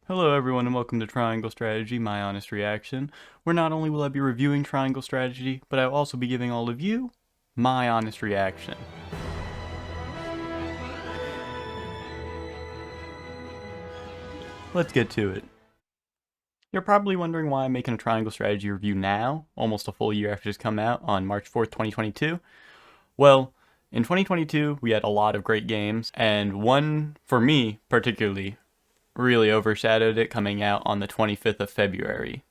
Hello everyone and welcome to Triangle Strategy, my honest reaction, where not only will I be reviewing Triangle Strategy, but I will also be giving all of you my honest reaction. Let's get to it. You're probably wondering why I'm making a Triangle Strategy review now, almost a full year after it's come out on March 4th, 2022. Well, in 2022 we had a lot of great games, and one, for me particularly, really overshadowed it coming out on the 25th of February.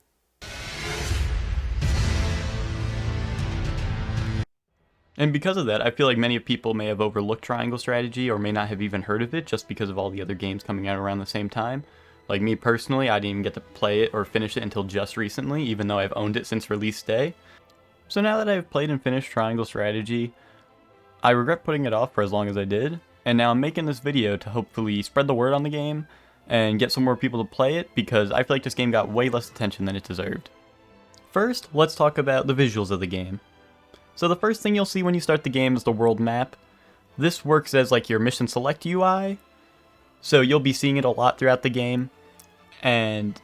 And because of that, I feel like many people may have overlooked Triangle Strategy or may not have even heard of it just because of all the other games coming out around the same time. Like me personally, I didn't even get to play it or finish it until just recently, even though I've owned it since release day. So now that I've played and finished Triangle Strategy, I regret putting it off for as long as I did, and now I'm making this video to hopefully spread the word on the game and get some more people to play it because I feel like this game got way less attention than it deserved. First, let's talk about the visuals of the game. So the first thing you'll see when you start the game is the world map. This works as like your mission select UI, so you'll be seeing it a lot throughout the game, and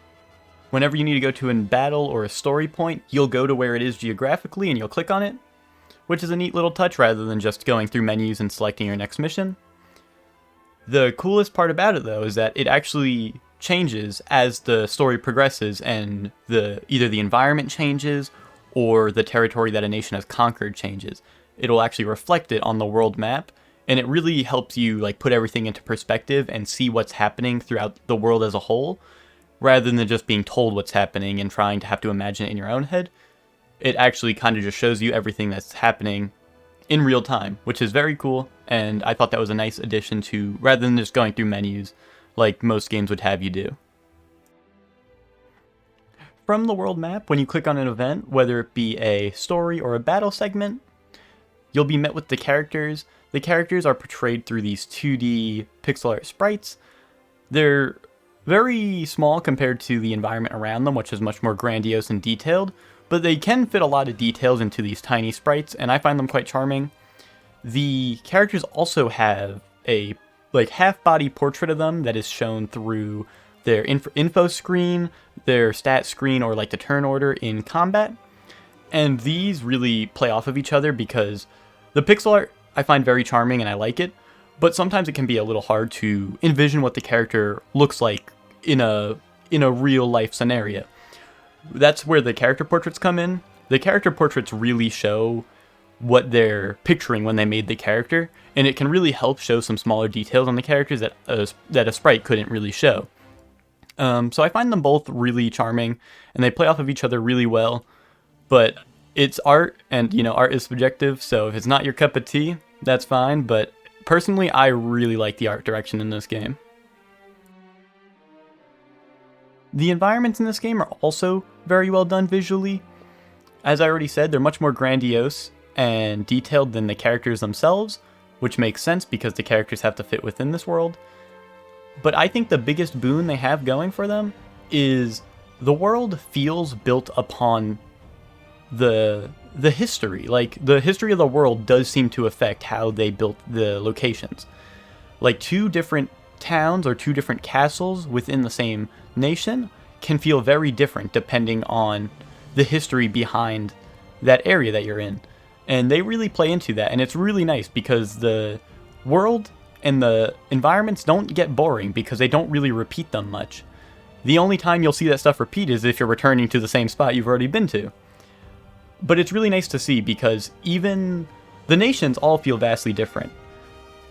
whenever you need to go to a battle or a story point, you'll go to where it is geographically and you'll click on it, which is a neat little touch rather than just going through menus and selecting your next mission. The coolest part about it though is that it actually changes as the story progresses and either the environment changes or the territory that a nation has conquered changes. It'll actually reflect it on the world map, and it really helps you like put everything into perspective and see what's happening throughout the world as a whole, rather than just being told what's happening and trying to have to imagine it in your own head. It actually kind of just shows you everything that's happening in real time, which is very cool, and I thought that was a nice addition to, rather than just going through menus like most games would have you do. From the world map, when you click on an event, whether it be a story or a battle segment, you'll be met with the characters. The characters are portrayed through these 2D pixel art sprites. They're very small compared to the environment around them, which is much more grandiose and detailed, but they can fit a lot of details into these tiny sprites, and I find them quite charming. The characters also have a half-body portrait of them that is shown through their info screen, their stat screen, or like the turn order in combat. And these really play off of each other because the pixel art I find very charming and I like it, but sometimes it can be a little hard to envision what the character looks like in a real life scenario. That's where the character portraits come in. The character portraits really show what they're picturing when they made the character, and it can really help show some smaller details on the characters that a sprite couldn't really show. So I find them both really charming, and they play off of each other really well, but it's art, and art is subjective, so if it's not your cup of tea, that's fine, but personally I really like the art direction in this game. The environments in this game are also very well done visually. As I already said, they're much more grandiose and detailed than the characters themselves, which makes sense because the characters have to fit within this world. But I think the biggest boon they have going for them is the world feels built upon the history. Like, the history of the world does seem to affect how they built the locations. Like, two different towns or two different castles within the same nation can feel very different depending on the history behind that area that you're in. And they really play into that, and it's really nice because the world and the environments don't get boring because they don't really repeat them much. The only time you'll see that stuff repeat is if you're returning to the same spot you've already been to. But it's really nice to see because even the nations all feel vastly different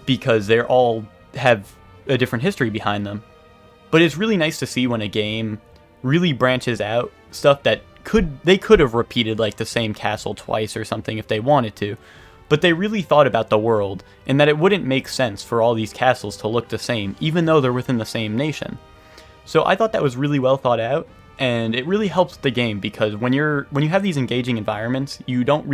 because they all have a different history behind them. But it's really nice to see when a game really branches out stuff that they could have repeated like the same castle twice or something if they wanted to, but they really thought about the world and that it wouldn't make sense for all these castles to look the same even though they're within the same nation. So I thought that was really well thought out, and it really helps the game because when you have these engaging environments, you don't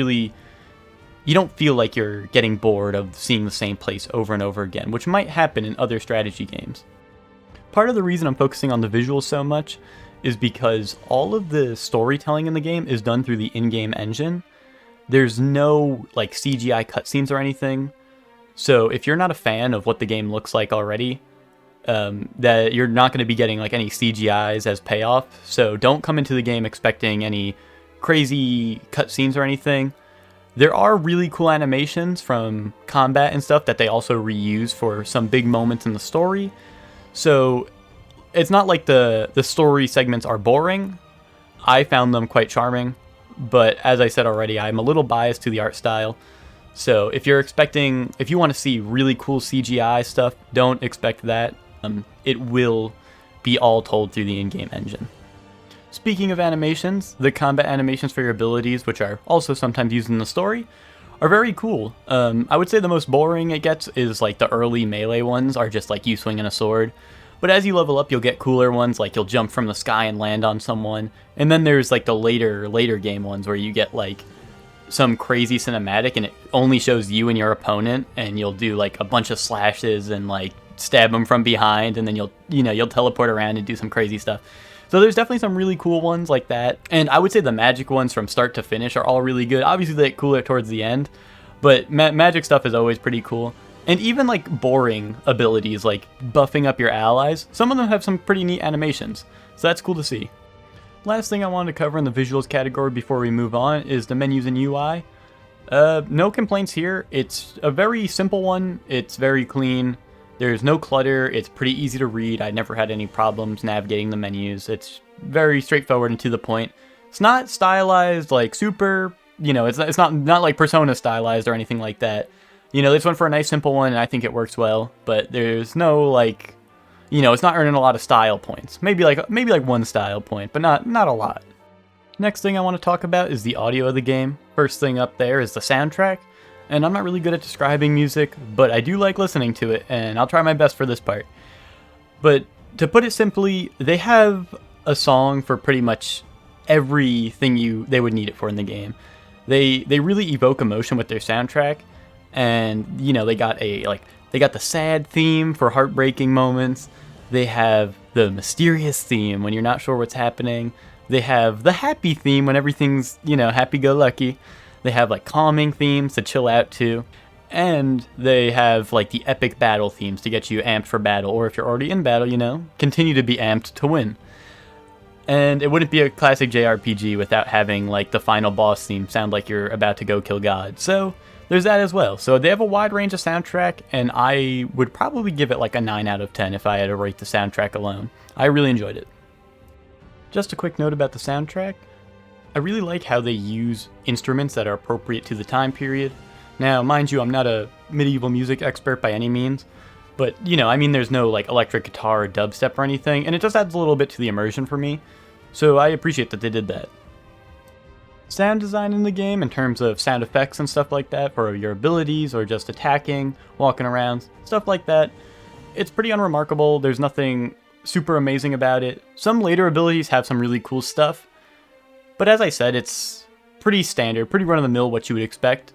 feel like you're getting bored of seeing the same place over and over again, which might happen in other strategy games. Part of the reason I'm focusing on the visuals so much is because all of the storytelling in the game is done through the in-game engine. There's no like CGI cutscenes or anything, so if you're not a fan of what the game looks like already, that you're not going to be getting like any CGIs as payoff. So don't come into the game expecting any crazy cutscenes or anything. There are really cool animations from combat and stuff that they also reuse for some big moments in the story. So it's not like the story segments are boring. I found them quite charming, but as I said already, I'm a little biased to the art style. So if you want to see really cool CGI stuff, don't expect that. It will be all told through the in-game engine. Speaking of animations, the combat animations for your abilities, which are also sometimes used in the story, are very cool. I would say the most boring it gets is like the early melee ones are just like you swinging a sword. But as you level up, you'll get cooler ones, like you'll jump from the sky and land on someone. And then there's like the later game ones where you get like some crazy cinematic and it only shows you and your opponent, and you'll do like a bunch of slashes and like stab them from behind, and then you'll teleport around and do some crazy stuff. So there's definitely some really cool ones like that. And I would say the magic ones from start to finish are all really good. Obviously they get cooler towards the end, but magic stuff is always pretty cool. And even like boring abilities like buffing up your allies, some of them have some pretty neat animations. So that's cool to see. Last thing I wanted to cover in the visuals category before we move on is the menus and UI. No complaints here. It's a very simple one. It's very clean. There's no clutter. It's pretty easy to read. I never had any problems navigating the menus. It's very straightforward and to the point. It's not stylized like super, it's not like Persona stylized or anything like that. They just went for a nice simple one, and I think it works well. But there's no like, it's not earning a lot of style points. Maybe like one style point, but not a lot. Next thing I want to talk about is the audio of the game. First thing up there is the soundtrack. And I'm not really good at describing music, but I do like listening to it, and I'll try my best for this part. But to put it simply, they have a song for pretty much everything they would need it for in the game. They really evoke emotion with their soundtrack, and they got the sad theme for heartbreaking moments. They have the mysterious theme when you're not sure what's happening. They have the happy theme when everything's, happy-go-lucky. They have like calming themes to chill out to. And they have like the epic battle themes to get you amped for battle. Or if you're already in battle, continue to be amped to win. And it wouldn't be a classic JRPG without having like the final boss theme sound like you're about to go kill God. So there's that as well. So they have a wide range of soundtrack, and I would probably give it like a 9 out of 10 if I had to rate the soundtrack alone. I really enjoyed it. Just a quick note about the soundtrack. I really like how they use instruments that are appropriate to the time period. Now, mind you, I'm not a medieval music expert by any means, but, there's no like electric guitar or dubstep or anything, and it just adds a little bit to the immersion for me, so I appreciate that they did that. Sound design in the game, in terms of sound effects and stuff like that for your abilities or just attacking, walking around, stuff like that, it's pretty unremarkable. There's nothing super amazing about it. Some later abilities have some really cool stuff, but as I said, it's pretty standard, pretty run-of-the-mill what you would expect.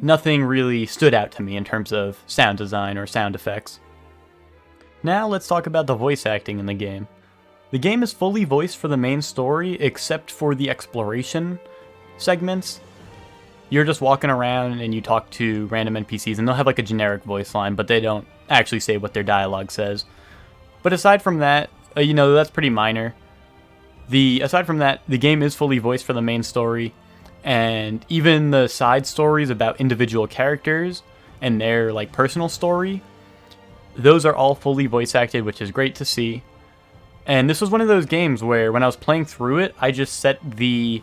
Nothing really stood out to me in terms of sound design or sound effects. Now let's talk about the voice acting in the game. The game is fully voiced for the main story, except for the exploration segments. You're just walking around and you talk to random NPCs, and they'll have like a generic voice line, but they don't actually say what their dialogue says. But aside from that, that's pretty minor. Aside from that, the game is fully voiced for the main story, and even the side stories about individual characters and their like personal story, those are all fully voice acted, which is great to see. And this was one of those games where when I was playing through it, I just set the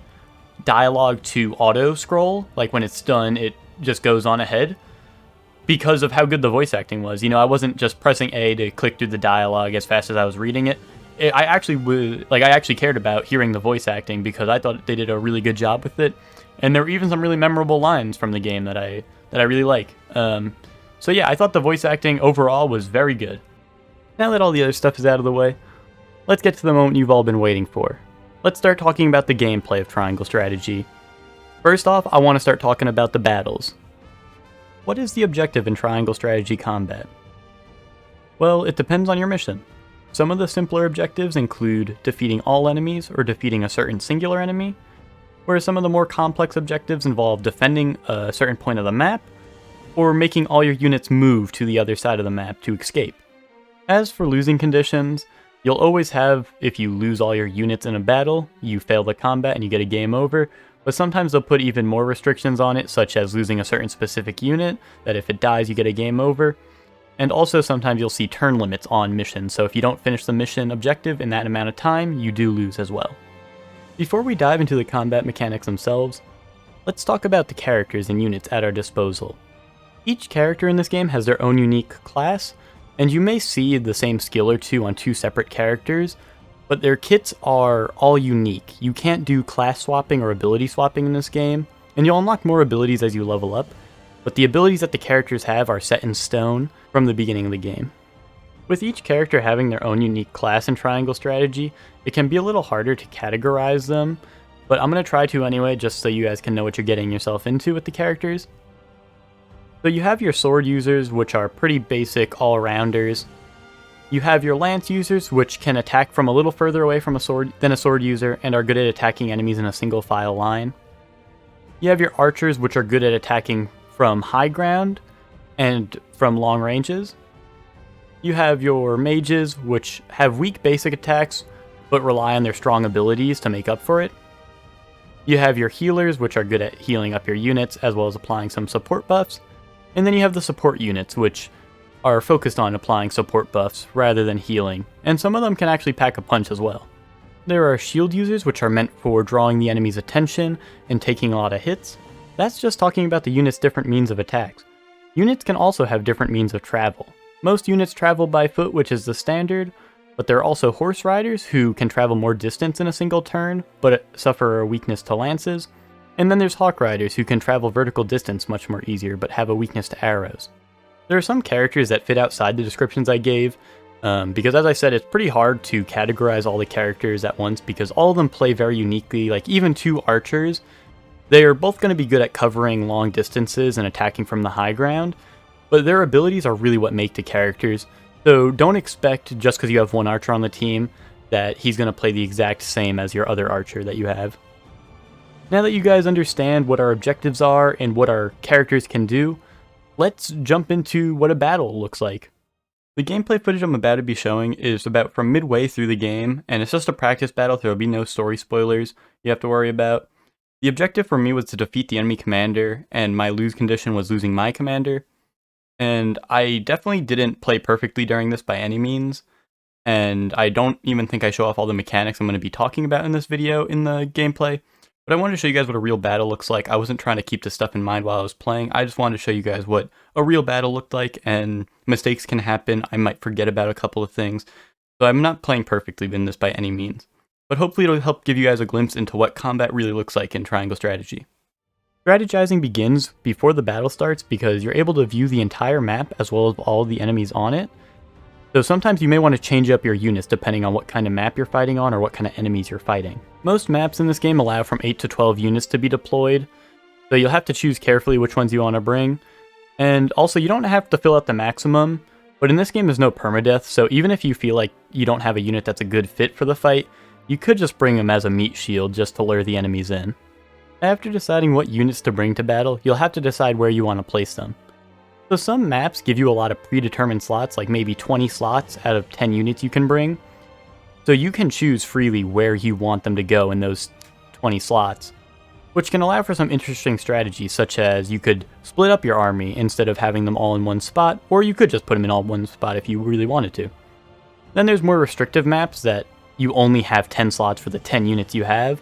dialogue to auto scroll, like when it's done, it just goes on ahead, because of how good the voice acting was. I wasn't just pressing A to click through the dialogue as fast as I was reading it. I actually cared about hearing the voice acting because I thought they did a really good job with it, and there were even some really memorable lines from the game that I really like. So yeah, I thought the voice acting overall was very good. Now that all the other stuff is out of the way, let's get to the moment you've all been waiting for. Let's start talking about the gameplay of Triangle Strategy. First off, I want to start talking about the battles. What is the objective in Triangle Strategy combat? Well, it depends on your mission. Some of the simpler objectives include defeating all enemies or defeating a certain singular enemy, whereas some of the more complex objectives involve defending a certain point of the map, or making all your units move to the other side of the map to escape. As for losing conditions, you'll always have, if you lose all your units in a battle, you fail the combat and you get a game over, but sometimes they'll put even more restrictions on it, such as losing a certain specific unit, that if it dies you get a game over. And also sometimes you'll see turn limits on missions, so if you don't finish the mission objective in that amount of time, you do lose as well. Before we dive into the combat mechanics themselves, let's talk about the characters and units at our disposal. Each character in this game has their own unique class, and you may see the same skill or two on two separate characters, but their kits are all unique. You can't do class swapping or ability swapping in this game, and you'll unlock more abilities as you level up, but the abilities that the characters have are set in stone from the beginning of the game. With each character having their own unique class and triangle strategy, it can be a little harder to categorize them, but I'm going to try to anyway, just so you guys can know what you're getting yourself into with the characters. So you have your sword users, which are pretty basic all-rounders. You have your lance users, which can attack from a little further away from a sword than a sword user and are good at attacking enemies in a single file line. You have your archers, which are good at attacking from high ground and from long ranges. You have your mages, which have weak basic attacks, but rely on their strong abilities to make up for it. You have your healers, which are good at healing up your units, as well as applying some support buffs. And then you have the support units, which are focused on applying support buffs rather than healing, and some of them can actually pack a punch as well. There are shield users, which are meant for drawing the enemy's attention and taking a lot of hits. That's just talking about the unit's different means of attacks. Units can also have different means of travel. Most units travel by foot, which is the standard, but there are also horse riders who can travel more distance in a single turn, but suffer a weakness to lances. And then there's hawk riders who can travel vertical distance much more easier, but have a weakness to arrows. There are some characters that fit outside the descriptions I gave, because as I said, it's pretty hard to categorize all the characters at once because all of them play very uniquely. Like even two archers, they are both going to be good at covering long distances and attacking from the high ground, but their abilities are really what make the characters. So don't expect, just because you have one archer on the team, that he's going to play the exact same as your other archer that you have. Now that you guys understand what our objectives are and what our characters can do, let's jump into what a battle looks like. The gameplay footage I'm about to be showing is about from midway through the game, and it's just a practice battle, so there will be no story spoilers you have to worry about. The objective for me was to defeat the enemy commander, and my lose condition was losing my commander. And I definitely didn't play perfectly during this by any means, and I don't even think I show off all the mechanics I'm going to be talking about in this video in the gameplay. But I wanted to show you guys what a real battle looks like. I wasn't trying to keep this stuff in mind while I was playing. I just wanted to show you guys what a real battle looked like, and mistakes can happen. I might forget about a couple of things. So I'm not playing perfectly in this by any means. But hopefully it'll help give you guys a glimpse into what combat really looks like in Triangle Strategy. Strategizing begins before the battle starts because you're able to view the entire map as well as all the enemies on it. So sometimes you may want to change up your units depending on what kind of map you're fighting on or what kind of enemies you're fighting. Most maps in this game allow from 8 to 12 units to be deployed, so you'll have to choose carefully which ones you want to bring. And also you don't have to fill out the maximum, but in this game there's no permadeath, so even if you feel like you don't have a unit that's a good fit for the fight, you could just bring them as a meat shield just to lure the enemies in. After deciding what units to bring to battle, you'll have to decide where you want to place them. So some maps give you a lot of predetermined slots, like maybe 20 slots out of 10 units you can bring. So you can choose freely where you want them to go in those 20 slots, which can allow for some interesting strategies, such as you could split up your army instead of having them all in one spot, or you could just put them in all one spot if you really wanted to. Then there's more restrictive maps that you only have 10 slots for the 10 units you have,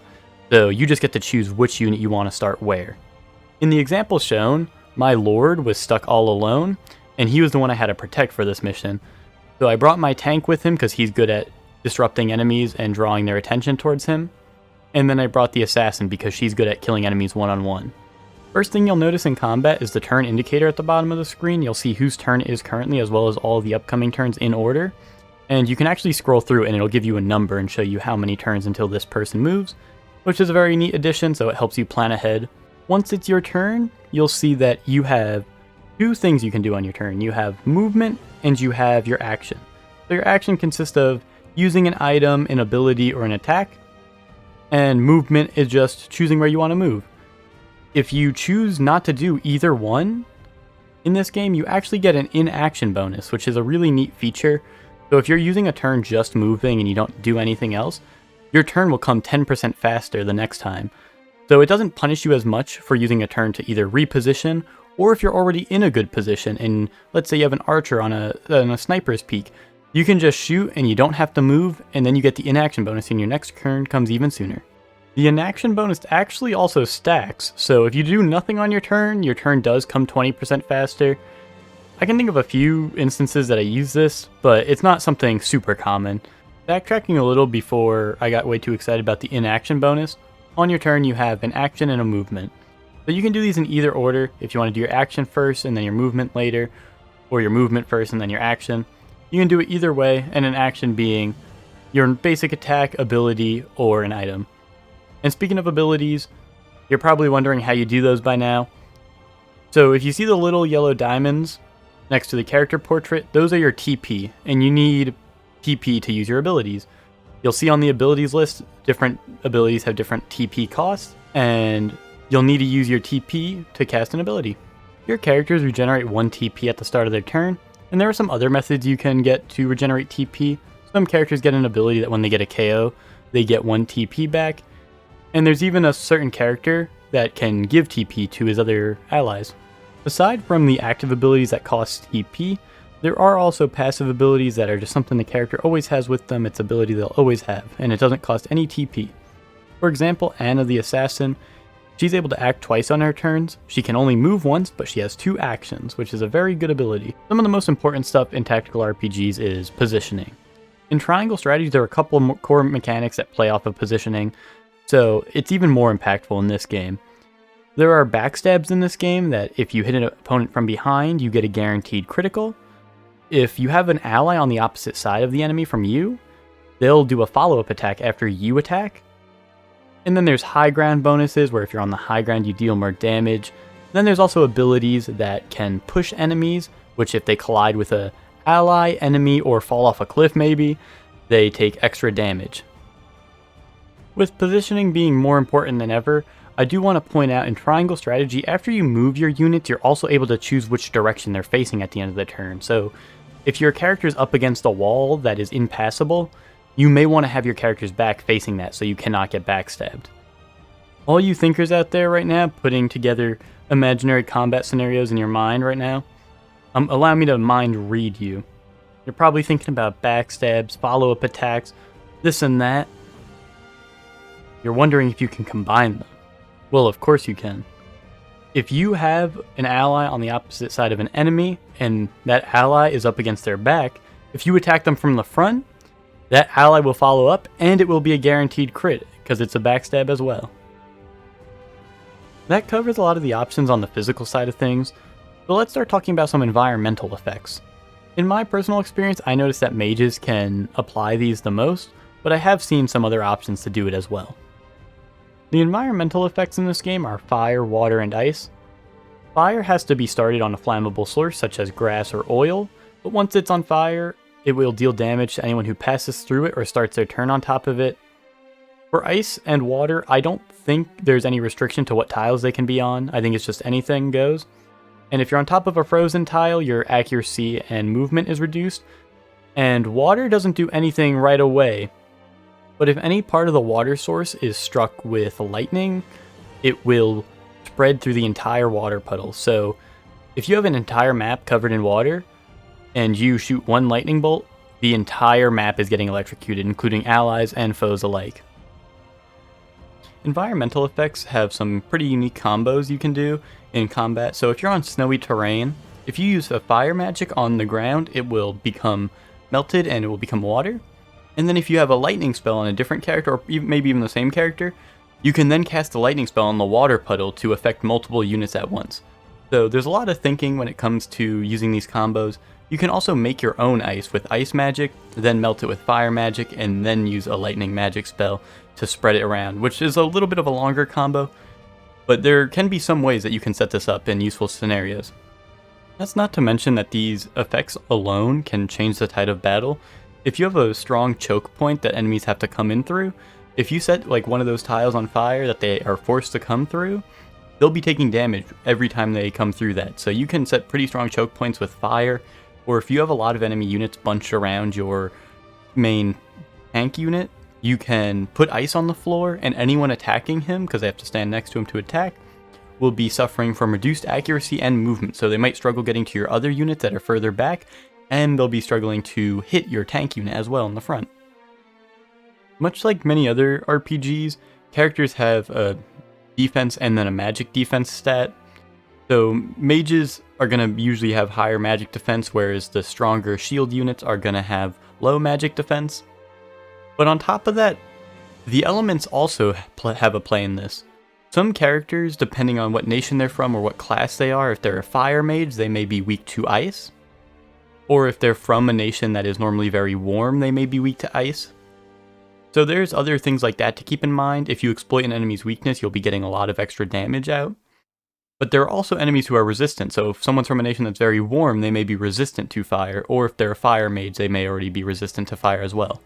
so you just get to choose which unit you want to start where. In the example shown, my lord was stuck all alone, and he was the one I had to protect for this mission. So I brought my tank with him because he's good at disrupting enemies and drawing their attention towards him. And then I brought the assassin because she's good at killing enemies one-on-one. First thing you'll notice in combat is the turn indicator at the bottom of the screen. You'll see whose turn it is currently as well as all of the upcoming turns in order. And you can actually scroll through and it'll give you a number and show you how many turns until this person moves, which is a very neat addition, so it helps you plan ahead. Once it's your turn, you'll see that you have two things you can do on your turn. You have movement and you have your action. So your action consists of using an item, an ability, or an attack, and movement is just choosing where you want to move. If you choose not to do either one, in this game you actually get an inaction bonus, which is a really neat feature. So if you're using a turn just moving and you don't do anything else, your turn will come 10% faster the next time. So it doesn't punish you as much for using a turn to either reposition, or if you're already in a good position and let's say you have an archer on a sniper's peak, you can just shoot and you don't have to move, and then you get the inaction bonus and your next turn comes even sooner. The inaction bonus actually also stacks, so if you do nothing on your turn does come 20% faster. I can think of a few instances that I use this, but it's not something super common. Backtracking a little before I got way too excited about the inaction bonus, on your turn you have an action and a movement. So you can do these in either order, if you want to do your action first and then your movement later, or your movement first and then your action. You can do it either way, and an action being your basic attack, ability, or an item. And speaking of abilities, you're probably wondering how you do those by now. So if you see the little yellow diamonds next to the character portrait, those are your TP, and you need TP to use your abilities. You'll see on the abilities list, different abilities have different TP costs, and you'll need to use your TP to cast an ability. Your characters regenerate 1 TP at the start of their turn, and there are some other methods you can get to regenerate TP. Some characters get an ability that when they get a KO, they get 1 TP back, and there's even a certain character that can give TP to his other allies. Aside from the active abilities that cost TP, there are also passive abilities that are just something the character always has with them, it's ability they'll always have, and it doesn't cost any TP. For example, Anna the Assassin, she's able to act twice on her turns. She can only move once, but she has 2 actions, which is a very good ability. Some of the most important stuff in tactical RPGs is positioning. In triangle strategies, there are a couple of core mechanics that play off of positioning, so it's even more impactful in this game. There are backstabs in this game that if you hit an opponent from behind, you get a guaranteed critical. If you have an ally on the opposite side of the enemy from you, they'll do a follow-up attack after you attack. And then there's high ground bonuses, where if you're on the high ground you deal more damage. Then there's also abilities that can push enemies, which if they collide with a ally, enemy, or fall off a cliff maybe, they take extra damage. With positioning being more important than ever, I do want to point out in triangle strategy, after you move your units, you're also able to choose which direction they're facing at the end of the turn. So if your character's up against a wall that is impassable, you may want to have your character's back facing that so you cannot get backstabbed. All you thinkers out there right now putting together imaginary combat scenarios in your mind right now, allow me to mind read you. You're probably thinking about backstabs, follow-up attacks, this and that. You're wondering if you can combine them. Well, of course you can. If you have an ally on the opposite side of an enemy, and that ally is up against their back, if you attack them from the front, that ally will follow up, and it will be a guaranteed crit, because it's a backstab as well. That covers a lot of the options on the physical side of things, so let's start talking about some environmental effects. In my personal experience, I noticed that mages can apply these the most, but I have seen some other options to do it as well. The environmental effects in this game are fire, water, and ice. Fire has to be started on a flammable source such as grass or oil, but once it's on fire, it will deal damage to anyone who passes through it or starts their turn on top of it. For ice and water, I don't think there's any restriction to what tiles they can be on. I think it's just anything goes. And if you're on top of a frozen tile, your accuracy and movement is reduced. And water doesn't do anything right away. But if any part of the water source is struck with lightning, it will spread through the entire water puddle. So if you have an entire map covered in water, and you shoot one lightning bolt, the entire map is getting electrocuted, including allies and foes alike. Environmental effects have some pretty unique combos you can do in combat. So if you're on snowy terrain, if you use a fire magic on the ground, it will become melted and it will become water. And then if you have a lightning spell on a different character, or maybe even the same character, you can then cast a lightning spell on the water puddle to affect multiple units at once. So there's a lot of thinking when it comes to using these combos. You can also make your own ice with ice magic, then melt it with fire magic, and then use a lightning magic spell to spread it around, which is a little bit of a longer combo, but there can be some ways that you can set this up in useful scenarios. That's not to mention that these effects alone can change the tide of battle. If you have a strong choke point that enemies have to come in through, if you set like one of those tiles on fire that they are forced to come through, they'll be taking damage every time they come through that. So you can set pretty strong choke points with fire, or if you have a lot of enemy units bunched around your main tank unit, you can put ice on the floor, and anyone attacking him, because they have to stand next to him to attack, will be suffering from reduced accuracy and movement, so they might struggle getting to your other units that are further back, and they'll be struggling to hit your tank unit as well in the front. Much like many other RPGs, characters have a defense and then a magic defense stat. So mages are going to usually have higher magic defense, whereas the stronger shield units are going to have low magic defense. But on top of that, the elements also have a play in this. Some characters, depending on what nation they're from or what class they are, if they're a fire mage, they may be weak to ice. Or if they're from a nation that is normally very warm, they may be weak to ice. So there's other things like that to keep in mind. If you exploit an enemy's weakness, you'll be getting a lot of extra damage out. But there are also enemies who are resistant, so if someone's from a nation that's very warm, they may be resistant to fire, or if they're a fire mage, they may already be resistant to fire as well.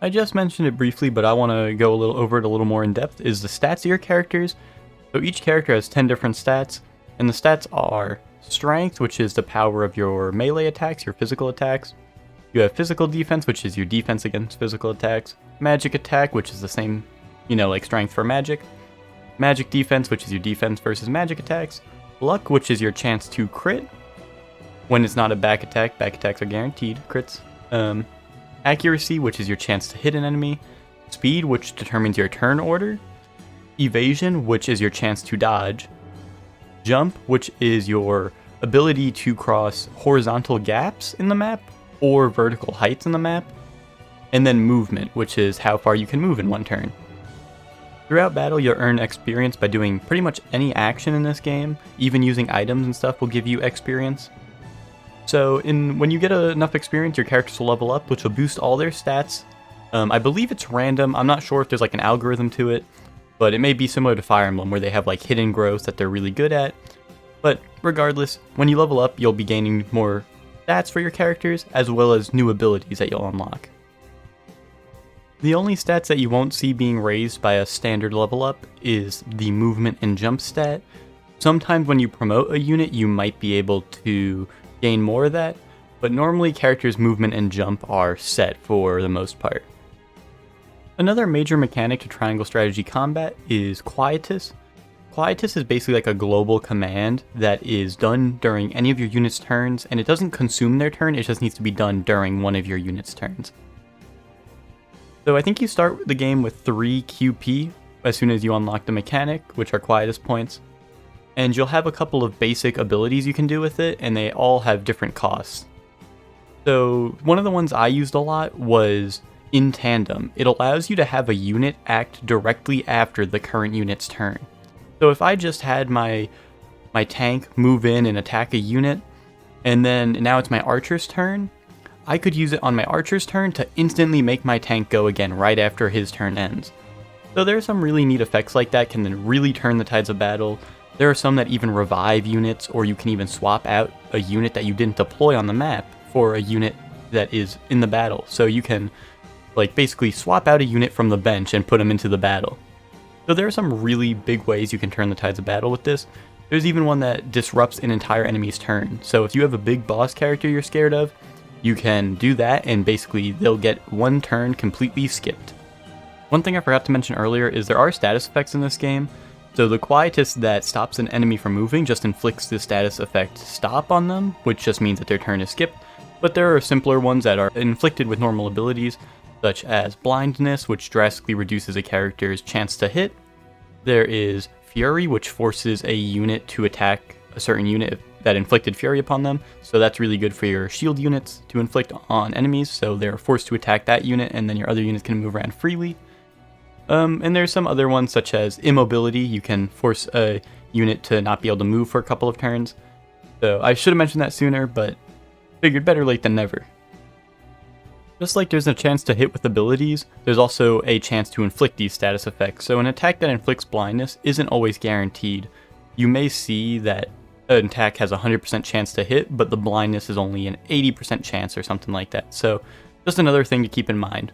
I just mentioned it briefly, but I want to go over it a little more in depth, is the stats of your characters. So each character has 10 different stats, and the stats are Strength, which is the power of your melee attacks, your physical attacks. You have Physical Defense, which is your defense against physical attacks. Magic Attack, which is the same, like Strength for magic. Magic Defense, which is your defense versus magic attacks. Luck, which is your chance to crit. When it's not a back attacks are guaranteed crits. Accuracy, which is your chance to hit an enemy. Speed, which determines your turn order. Evasion, which is your chance to dodge. Jump, which is your ability to cross horizontal gaps in the map or vertical heights in the map. And then movement, which is how far you can move in one turn. Throughout battle, you'll earn experience by doing pretty much any action in this game. Even using items and stuff will give you experience. So when you get enough experience, your characters will level up, which will boost all their stats. I believe it's random. I'm not sure if there's like an algorithm to it, but it may be similar to Fire Emblem, where they have like hidden growths that they're really good at. But regardless, when you level up, you'll be gaining more stats for your characters, as well as new abilities that you'll unlock. The only stats that you won't see being raised by a standard level up is the movement and jump stat. Sometimes when you promote a unit, you might be able to gain more of that, but normally characters' movement and jump are set for the most part. Another major mechanic to triangle strategy combat is Quietus. Quietus is basically like a global command that is done during any of your unit's turns, and it doesn't consume their turn, it just needs to be done during one of your unit's turns. So I think you start the game with 3 QP as soon as you unlock the mechanic, which are Quietus points. And you'll have a couple of basic abilities you can do with it, and they all have different costs. So one of the ones I used a lot was In Tandem. It allows you to have a unit act directly after the current unit's turn. So if I just had my tank move in and attack a unit, and then now it's my archer's turn, I could use it on my archer's turn to instantly make my tank go again right after his turn ends. So there are some really neat effects like that, can then really turn the tides of battle. There are some that even revive units, or you can even swap out a unit that you didn't deploy on the map for a unit that is in the battle. So you can basically swap out a unit from the bench and put them into the battle. So there are some really big ways you can turn the tides of battle with this. There's even one that disrupts an entire enemy's turn. So if you have a big boss character you're scared of, you can do that and basically they'll get one turn completely skipped. One thing I forgot to mention earlier is there are status effects in this game. So the Quietus that stops an enemy from moving just inflicts the status effect stop on them, which just means that their turn is skipped. But there are simpler ones that are inflicted with normal abilities, such as Blindness, which drastically reduces a character's chance to hit. There is Fury, which forces a unit to attack a certain unit that inflicted Fury upon them, so that's really good for your shield units to inflict on enemies, so they're forced to attack that unit and then your other units can move around freely. And there's some other ones such as Immobility. You can force a unit to not be able to move for a couple of turns. So I should have mentioned that sooner, but figured better late than never. Just like there's a chance to hit with abilities, there's also a chance to inflict these status effects. So an attack that inflicts blindness isn't always guaranteed. You may see that an attack has a 100% chance to hit, but the blindness is only an 80% chance or something like that. So just another thing to keep in mind.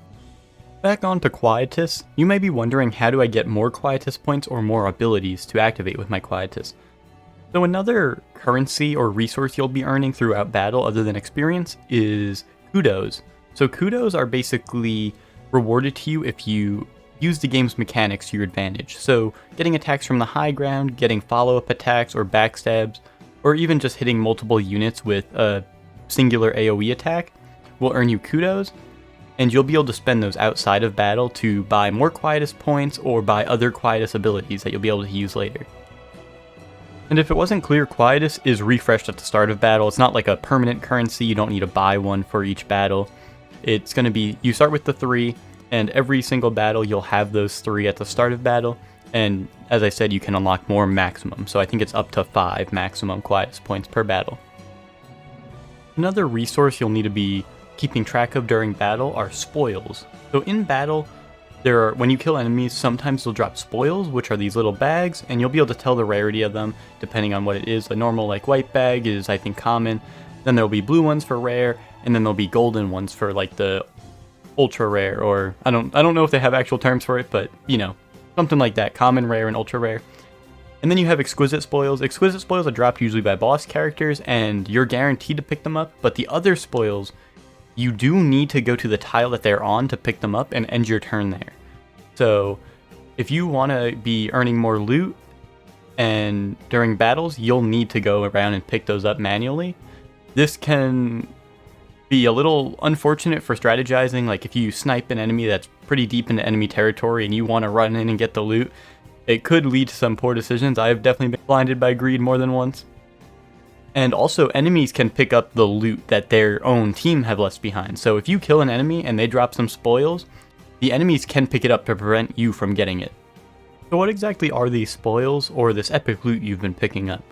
Back on to Quietus, you may be wondering, how do I get more Quietus points or more abilities to activate with my Quietus? So another currency or resource you'll be earning throughout battle other than experience is kudos. So kudos are basically rewarded to you if you use the game's mechanics to your advantage. So getting attacks from the high ground, getting follow-up attacks or backstabs, or even just hitting multiple units with a singular AoE attack will earn you kudos, and you'll be able to spend those outside of battle to buy more Quietus points or buy other Quietus abilities that you'll be able to use later. And if it wasn't clear, Quietus is refreshed at the start of battle. It's not like a permanent currency, you don't need to buy one for each battle. It's going to be, you start with the 3, and every single battle you'll have those 3 at the start of battle, and as I said, you can unlock more maximum, so I think it's up to 5 maximum Quietus points per battle. Another resource you'll need to be keeping track of during battle are spoils. So in battle, when you kill enemies, sometimes they'll drop spoils, which are these little bags, and you'll be able to tell the rarity of them depending on what it is. A normal like white bag is, I think, common. Then there'll be blue ones for rare, and then there'll be golden ones for like the ultra rare, or I don't know if they have actual terms for it, but you know, something like that, common, rare, and ultra rare. And then you have exquisite spoils. Exquisite spoils are dropped usually by boss characters, and you're guaranteed to pick them up, but the other spoils, you do need to go to the tile that they're on to pick them up and end your turn there. So if you want to be earning more loot and during battles, you'll need to go around and pick those up manually. This can be a little unfortunate for strategizing, like if you snipe an enemy that's pretty deep into enemy territory and you want to run in and get the loot, it could lead to some poor decisions. I've definitely been blinded by greed more than once. And also, enemies can pick up the loot that their own team have left behind. So if you kill an enemy and they drop some spoils, the enemies can pick it up to prevent you from getting it. So what exactly are these spoils, or this epic loot you've been picking up?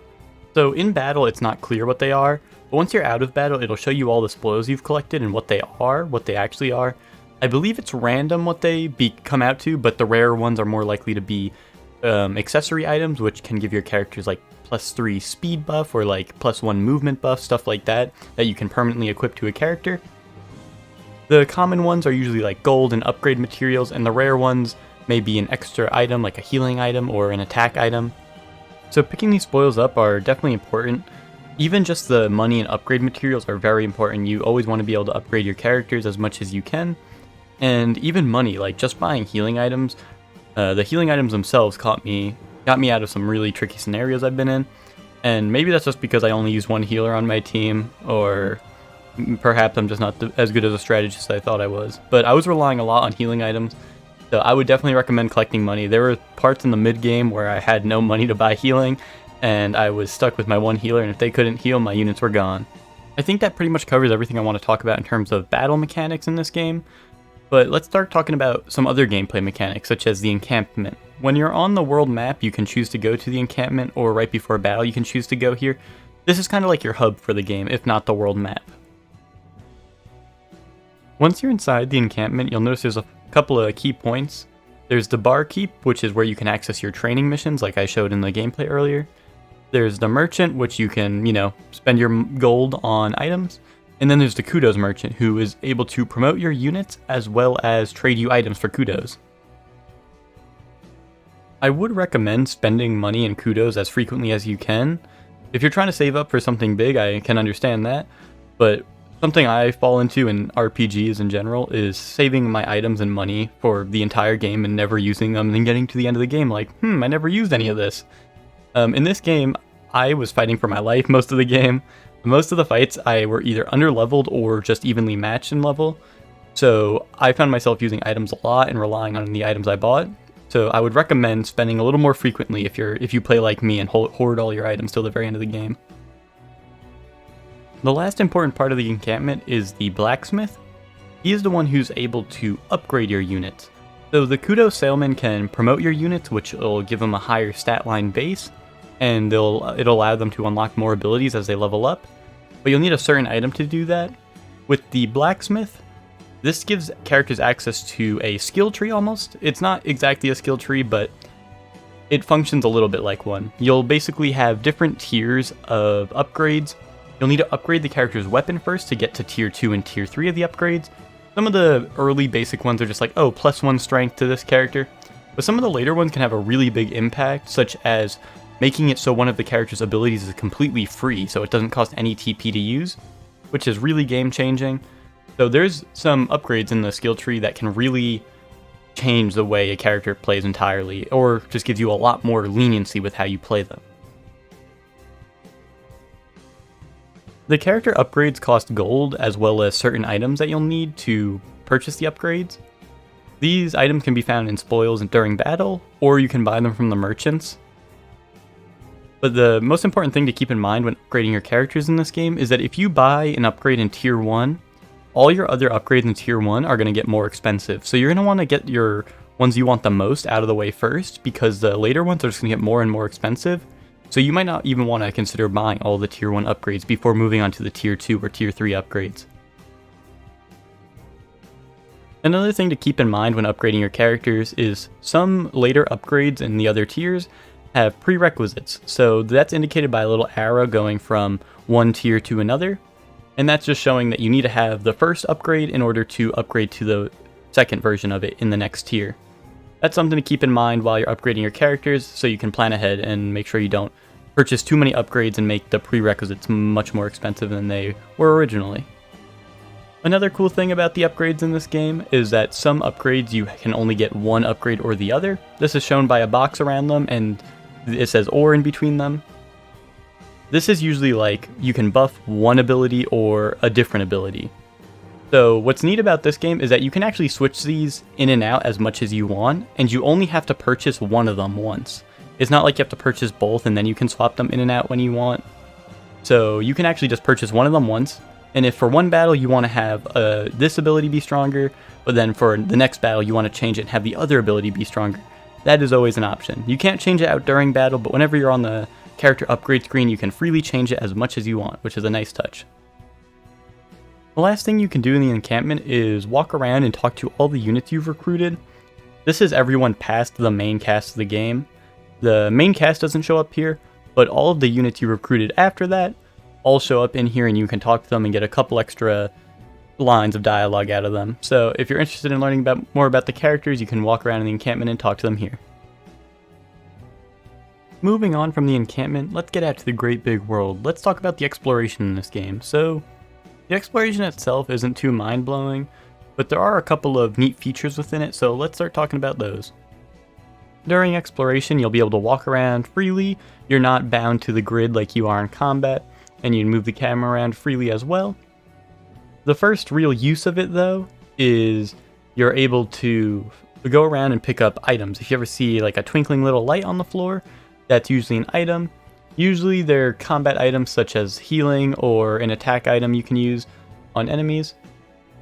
So in battle, it's not clear what they are, but once you're out of battle, it'll show you all the spoils you've collected and what they are, what they actually are. I believe it's random what they come out to, but the rare ones are more likely to be accessory items, which can give your characters like +3 speed buff or like +1 movement buff, stuff like that you can permanently equip to a character. The common ones are usually like gold and upgrade materials, and the rare ones may be an extra item like a healing item or an attack item. So picking these spoils up are definitely important. Even just the money and upgrade materials are very important. You always want to be able to upgrade your characters as much as you can. And even money, like just buying healing items. The healing items themselves got me out of some really tricky scenarios I've been in. And maybe that's just because I only use one healer on my team, or perhaps I'm just not as good as a strategist as I thought I was. But I was relying a lot on healing items, so I would definitely recommend collecting money. There were parts in the mid-game where I had no money to buy healing, and I was stuck with my one healer, and if they couldn't heal, my units were gone. I think that pretty much covers everything I want to talk about in terms of battle mechanics in this game. But let's start talking about some other gameplay mechanics, such as the encampment. When you're on the world map, you can choose to go to the encampment, or right before battle, you can choose to go here. This is kind of like your hub for the game, if not the world map. Once you're inside the encampment, you'll notice there's a couple of key points. There's the bar keep, which is where you can access your training missions, like I showed in the gameplay earlier. There's the merchant, which you can, spend your gold on items. And then there's the kudos merchant, who is able to promote your units as well as trade you items for kudos. I would recommend spending money in kudos as frequently as you can. If you're trying to save up for something big, I can understand that, but something I fall into in RPGs in general is saving my items and money for the entire game and never using them, and then getting to the end of the game like, I never used any of this. In this game, I was fighting for my life most of the game. Most of the fights I were either under-leveled or just evenly matched in level, so I found myself using items a lot and relying on the items I bought. So I would recommend spending a little more frequently if you play like me and hoard all your items till the very end of the game. The last important part of the encampment is the blacksmith. He is the one who's able to upgrade your units. So the kudos salesman can promote your units, which will give them a higher stat line base, and it'll allow them to unlock more abilities as they level up. But you'll need a certain item to do that. With the blacksmith, this gives characters access to a skill tree almost. It's not exactly a skill tree, but it functions a little bit like one. You'll basically have different tiers of upgrades. You'll need to upgrade the character's weapon first to get to tier 2 and tier 3 of the upgrades. Some of the early basic ones are just like, oh, +1 strength to this character. But some of the later ones can have a really big impact, such as making it so one of the character's abilities is completely free, so it doesn't cost any TP to use, which is really game-changing. So there's some upgrades in the skill tree that can really change the way a character plays entirely, or just gives you a lot more leniency with how you play them. The character upgrades cost gold, as well as certain items that you'll need to purchase the upgrades. These items can be found in spoils during battle, or you can buy them from the merchants. But the most important thing to keep in mind when upgrading your characters in this game is that if you buy an upgrade in Tier 1, all your other upgrades in Tier 1 are going to get more expensive. So you're going to want to get your ones you want the most out of the way first, because the later ones are just going to get more and more expensive. So you might not even want to consider buying all the Tier 1 upgrades before moving on to the Tier 2 or Tier 3 upgrades. Another thing to keep in mind when upgrading your characters is some later upgrades in the other tiers have prerequisites. So that's indicated by a little arrow going from one tier to another. And that's just showing that you need to have the first upgrade in order to upgrade to the second version of it in the next tier. That's something to keep in mind while you're upgrading your characters, so you can plan ahead and make sure you don't purchase too many upgrades and make the prerequisites much more expensive than they were originally. Another cool thing about the upgrades in this game is that some upgrades you can only get one upgrade or the other. This is shown by a box around them, and it says "or" in between them. This is usually like you can buff one ability or a different ability. So what's neat about this game is that you can actually switch these in and out as much as you want, and you only have to purchase one of them once. It's not like you have to purchase both and then you can swap them in and out when you want. So you can actually just purchase one of them once, and if for one battle you want to have this ability be stronger, but then for the next battle you want to change it and have the other ability be stronger, that is always an option. You can't change it out during battle, but whenever you're on the character upgrade screen, you can freely change it as much as you want, which is a nice touch. The last thing you can do in the encampment is walk around and talk to all the units you've recruited. This is everyone past the main cast of the game. The main cast doesn't show up here, but all of the units you recruited after that all show up in here, and you can talk to them and get a couple extra lines of dialogue out of them. So if you're interested in learning more about the characters, you can walk around in the encampment and talk to them here. Moving on from the encampment, let's get out to the great big world. Let's talk about the exploration in this game. So the exploration itself isn't too mind-blowing, but there are a couple of neat features within it, so let's start talking about those. During exploration, you'll be able to walk around freely. You're not bound to the grid like you are in combat, and you can move the camera around freely as well. The first real use of it, though, is you're able to go around and pick up items. If you ever see like a twinkling little light on the floor, that's usually an item. Usually they're combat items such as healing or an attack item you can use on enemies.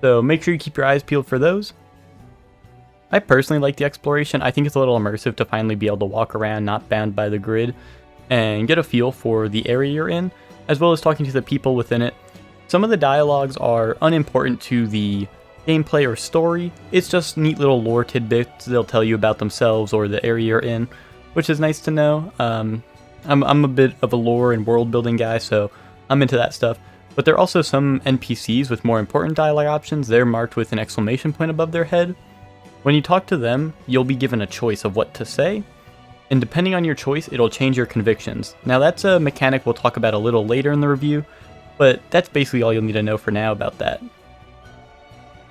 So make sure you keep your eyes peeled for those. I personally like the exploration. I think it's a little immersive to finally be able to walk around not bound by the grid and get a feel for the area you're in, as well as talking to the people within it. Some of the dialogues are unimportant to the gameplay or story. It's just neat little lore tidbits they'll tell you about themselves or the area you're in, which is nice to know. I'm a bit of a lore and world building guy, so I'm into that stuff. But there are also some NPCs with more important dialogue options. They're marked with an exclamation point above their head. When you talk to them, you'll be given a choice of what to say, and depending on your choice, it'll change your convictions. Now that's a mechanic we'll talk about a little later in the review, but that's basically all you'll need to know for now about that.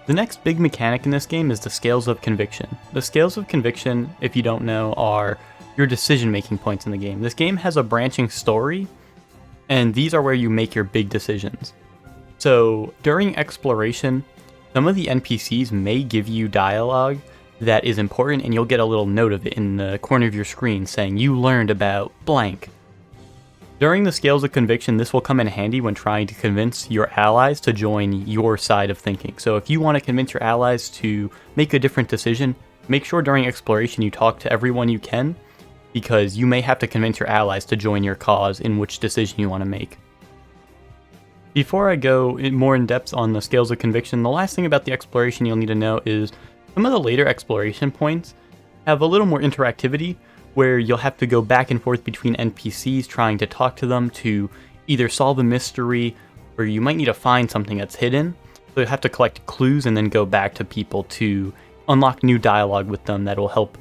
The next big mechanic in this game is the scales of conviction. The scales of conviction, if you don't know, are your decision-making points in the game. This game has a branching story, and these are where you make your big decisions. So during exploration, some of the NPCs may give you dialogue that is important, and you'll get a little note of it in the corner of your screen saying you learned about blank. During the scales of conviction, this will come in handy when trying to convince your allies to join your side of thinking. So if you want to convince your allies to make a different decision, make sure during exploration you talk to everyone you can, because you may have to convince your allies to join your cause in which decision you want to make. Before I go more in depth on the scales of conviction, the last thing about the exploration you'll need to know is some of the later exploration points have a little more interactivity, where you'll have to go back and forth between NPCs trying to talk to them to either solve a mystery, or you might need to find something that's hidden. So you'll have to collect clues and then go back to people to unlock new dialogue with them that will help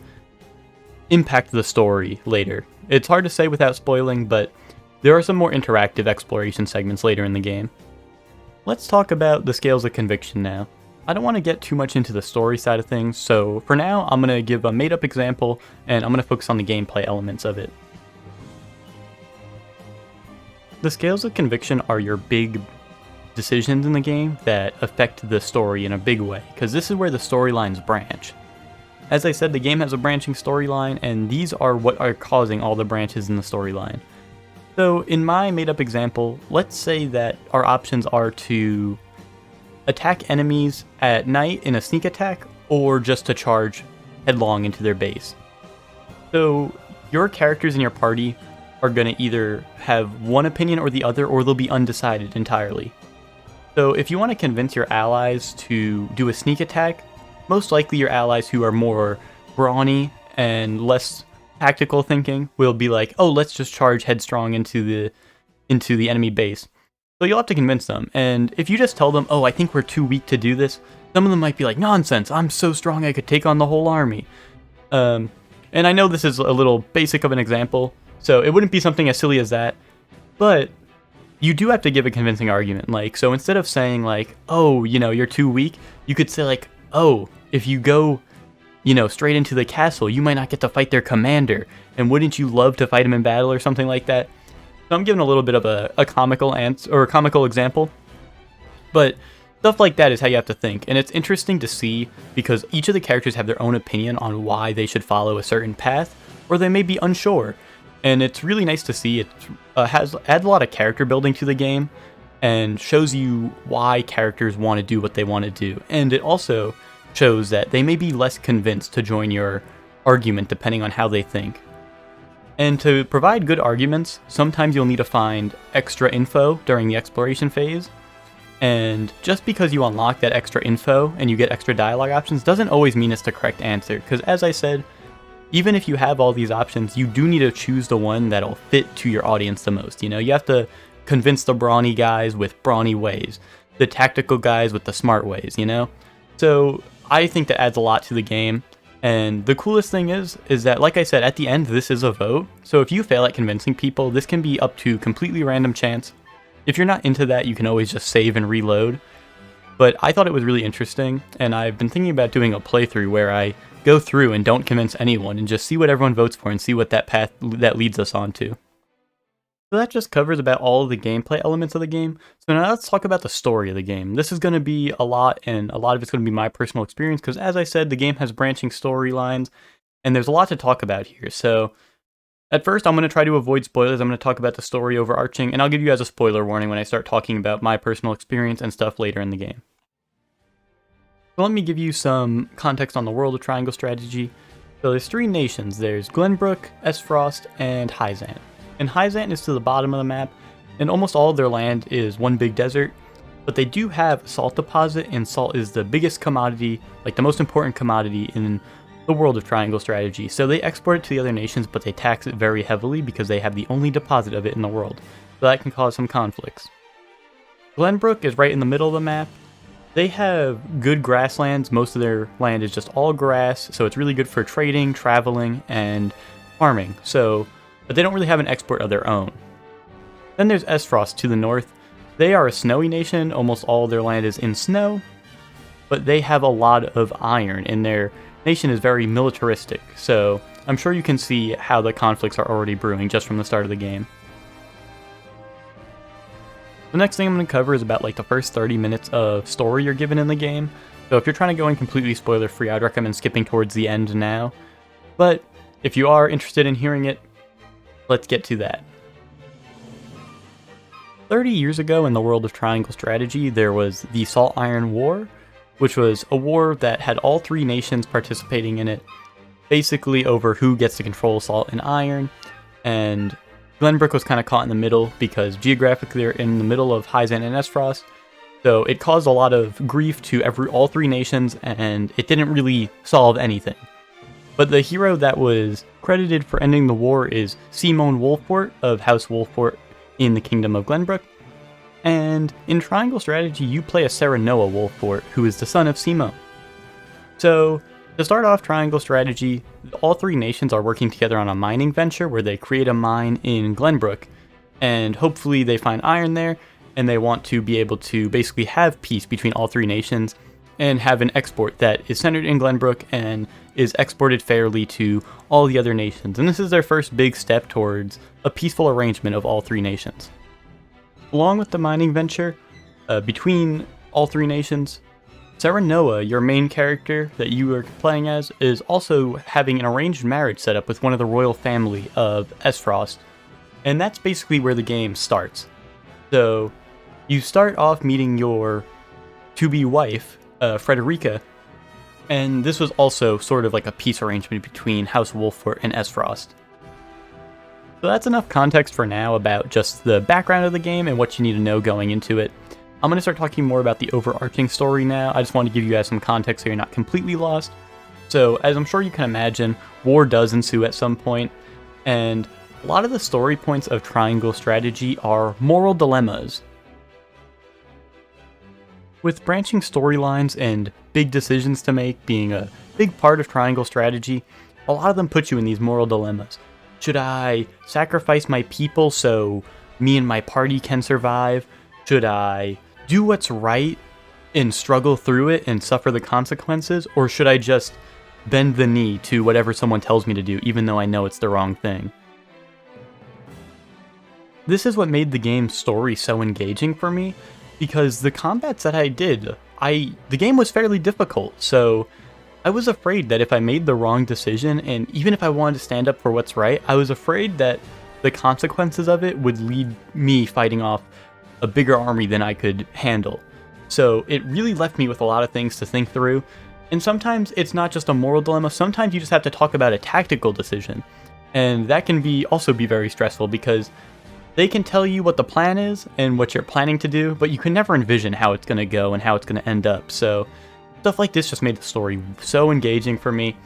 impact the story later. It's hard to say without spoiling, but there are some more interactive exploration segments later in the game. Let's talk about the scales of conviction now. I don't want to get too much into the story side of things, so for now I'm going to give a made-up example, and I'm going to focus on the gameplay elements of it. The scales of conviction are your big decisions in the game that affect the story in a big way, because this is where the storylines branch. As I said, the game has a branching storyline, and these are what are causing all the branches in the storyline. So in my made-up example, let's say that our options are to attack enemies at night in a sneak attack, or just to charge headlong into their base. So your characters in your party are going to either have one opinion or the other, or they'll be undecided entirely. So if you want to convince your allies to do a sneak attack, most likely your allies who are more brawny and less tactical thinking will be like, oh, let's just charge headstrong into the enemy base. So you'll have to convince them, and if you just tell them, oh, I think we're too weak to do this, some of them might be like, nonsense, I'm so strong I could take on the whole army. And I know this is a little basic of an example, so it wouldn't be something as silly as that, but you do have to give a convincing argument. Like, so instead of saying like, oh, you're too weak, you could say like, oh, if you go, straight into the castle, you might not get to fight their commander, and wouldn't you love to fight him in battle or something like that? So I'm giving a little bit of a comical answer, or a comical example, but stuff like that is how you have to think, and it's interesting to see because each of the characters have their own opinion on why they should follow a certain path, or they may be unsure, and it's really nice to see. It adds a lot of character building to the game, and shows you why characters want to do what they want to do, and it also shows that they may be less convinced to join your argument depending on how they think. And to provide good arguments, sometimes you'll need to find extra info during the exploration phase. And just because you unlock that extra info and you get extra dialogue options doesn't always mean it's the correct answer. Because as I said, even if you have all these options, you do need to choose the one that'll fit to your audience the most. You have to convince the brawny guys with brawny ways, the tactical guys with the smart ways, So I think that adds a lot to the game. And the coolest thing is that, like I said, at the end, this is a vote. So if you fail at convincing people, this can be up to completely random chance. If you're not into that, you can always just save and reload. But I thought it was really interesting, and I've been thinking about doing a playthrough where I go through and don't convince anyone and just see what everyone votes for and see what that path that leads us on to. So that just covers about all of the gameplay elements of the game. So now let's talk about the story of the game. This is going to be a lot, and a lot of it's going to be my personal experience, because as I said, the game has branching storylines, and there's a lot to talk about here. So at first, I'm going to try to avoid spoilers. I'm going to talk about the story overarching, and I'll give you guys a spoiler warning when I start talking about my personal experience and stuff later in the game. So let me give you some context on the world of Triangle Strategy. So there's 3 nations. There's Glenbrook, Esfrost, and Hyzant. And Hyzant is to the bottom of the map, and almost all of their land is one big desert, but they do have a salt deposit, and salt is the biggest commodity, like the most important commodity in the world of Triangle Strategy. So they export it to the other nations, but they tax it very heavily because they have the only deposit of it in the world, so that can cause some conflicts. Glenbrook is right in the middle of the map. They have good grasslands. Most of their land is just all grass, so it's really good for trading, traveling, and farming. But they don't really have an export of their own. Then there's Esfrost to the north. They are a snowy nation. Almost all of their land is in snow, but they have a lot of iron, and their nation is very militaristic. So I'm sure you can see how the conflicts are already brewing just from the start of the game. The next thing I'm going to cover is about like the first 30 minutes of story you're given in the game. So if you're trying to go in completely spoiler free, I'd recommend skipping towards the end now. But if you are interested in hearing it, let's get to that. 30 years ago in the world of Triangle Strategy, there was the Salt Iron War, which was a war that had all 3 nations participating in it, basically over who gets to control salt and iron, and Glenbrook was kind of caught in the middle because geographically they're in the middle of Hyzant and Esfrost, so it caused a lot of grief to all 3 nations, and it didn't really solve anything. But the hero that was credited for ending the war is Simone Wolfort of House Wolfort in the Kingdom of Glenbrook. And in Triangle Strategy, you play a Serenoa Wolfort, who is the son of Simone. So To start off Triangle Strategy, all three nations are working together on a mining venture where they create a mine in Glenbrook, and hopefully they find iron there, and they want to be able to basically have peace between all three nations and have an export that is centered in Glenbrook and is exported fairly to all the other nations. And this is their first big step towards a peaceful arrangement of all three nations. Along with the mining venture, between all three nations, Serenoa, your main character that you are playing as, is also having an arranged marriage set up with one of the royal family of Esfrost. And that's basically where the game starts. So, you start off meeting your to-be wife, Frederica, and this was also sort of like a peace arrangement between House Wolffort and Esfrost. So that's enough context for now about just the background of the game and what you need to know going into it. I'm going to start talking more about the overarching story now. I just want to give you guys some context so you're not completely lost. So, as I'm sure you can imagine, war does ensue at some point, and a lot of the story points of Triangle Strategy are moral dilemmas. With branching storylines and big decisions to make being a big part of Triangle Strategy, a lot of them put you in these moral dilemmas. Should I sacrifice my people so me and my party can survive? Should I do what's right and struggle through it and suffer the consequences? Or should I just bend the knee to whatever someone tells me to do, even though I know it's the wrong thing? This is what made the game's story so engaging for me, because the combats that I did, the game was fairly difficult, so I was afraid that if I made the wrong decision, and even if I wanted to stand up for what's right, I was afraid that the consequences of it would lead me fighting off a bigger army than I could handle. So it really left me with a lot of things to think through, and sometimes it's not just a moral dilemma, sometimes you just have to talk about a tactical decision, and that can also be very stressful because they can tell you what the plan is and what you're planning to do, but you can never envision how it's going to go and how it's going to end up. So stuff like this just made the story so engaging for me.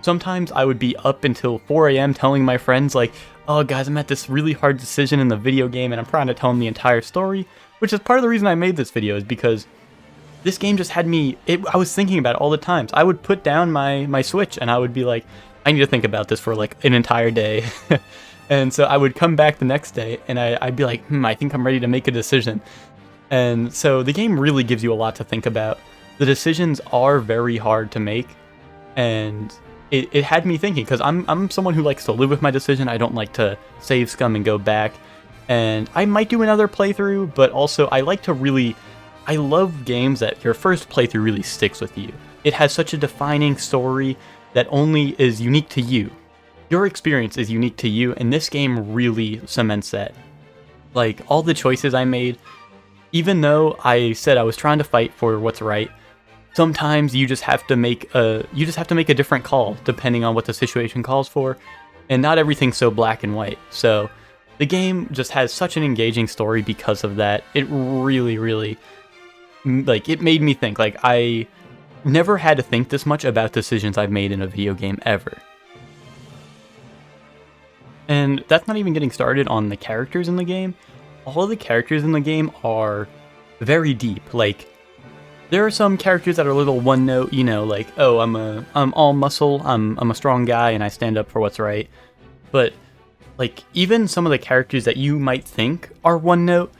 Sometimes I would be up until 4 a.m. telling my friends like, oh guys, I'm at this really hard decision in the video game and I'm trying to tell them the entire story, which is part of the reason I made this video, is because this game just had me, I was thinking about it all the times. I would put down my Switch and I would be like, I need to think about this for like an entire day. And so I would come back the next day and I'd be like, I think I'm ready to make a decision. And so the game really gives you a lot to think about. The decisions are very hard to make, and it had me thinking, because I'm someone who likes to live with my decision. I don't like to save scum and go back. And I might do another playthrough, but also I love games that your first playthrough really sticks with you. It has such a defining story that only is unique to you. Your experience is unique to you, and this game really cements that. Like, all the choices I made, even though I said I was trying to fight for what's right, sometimes you just have to make a different call depending on what the situation calls for, and not everything's so black and white. So the game just has such an engaging story because of that. It really, really, like, it made me think. Like, I never had to think this much about decisions I've made in a video game ever. And that's not even getting started on the characters in the game. All of the characters in the game are very deep. Like, there are some characters that are a little one note, you know, like, oh, I'm all muscle, I'm a strong guy and I stand up for what's right. But like, even some of the characters that you might think are one note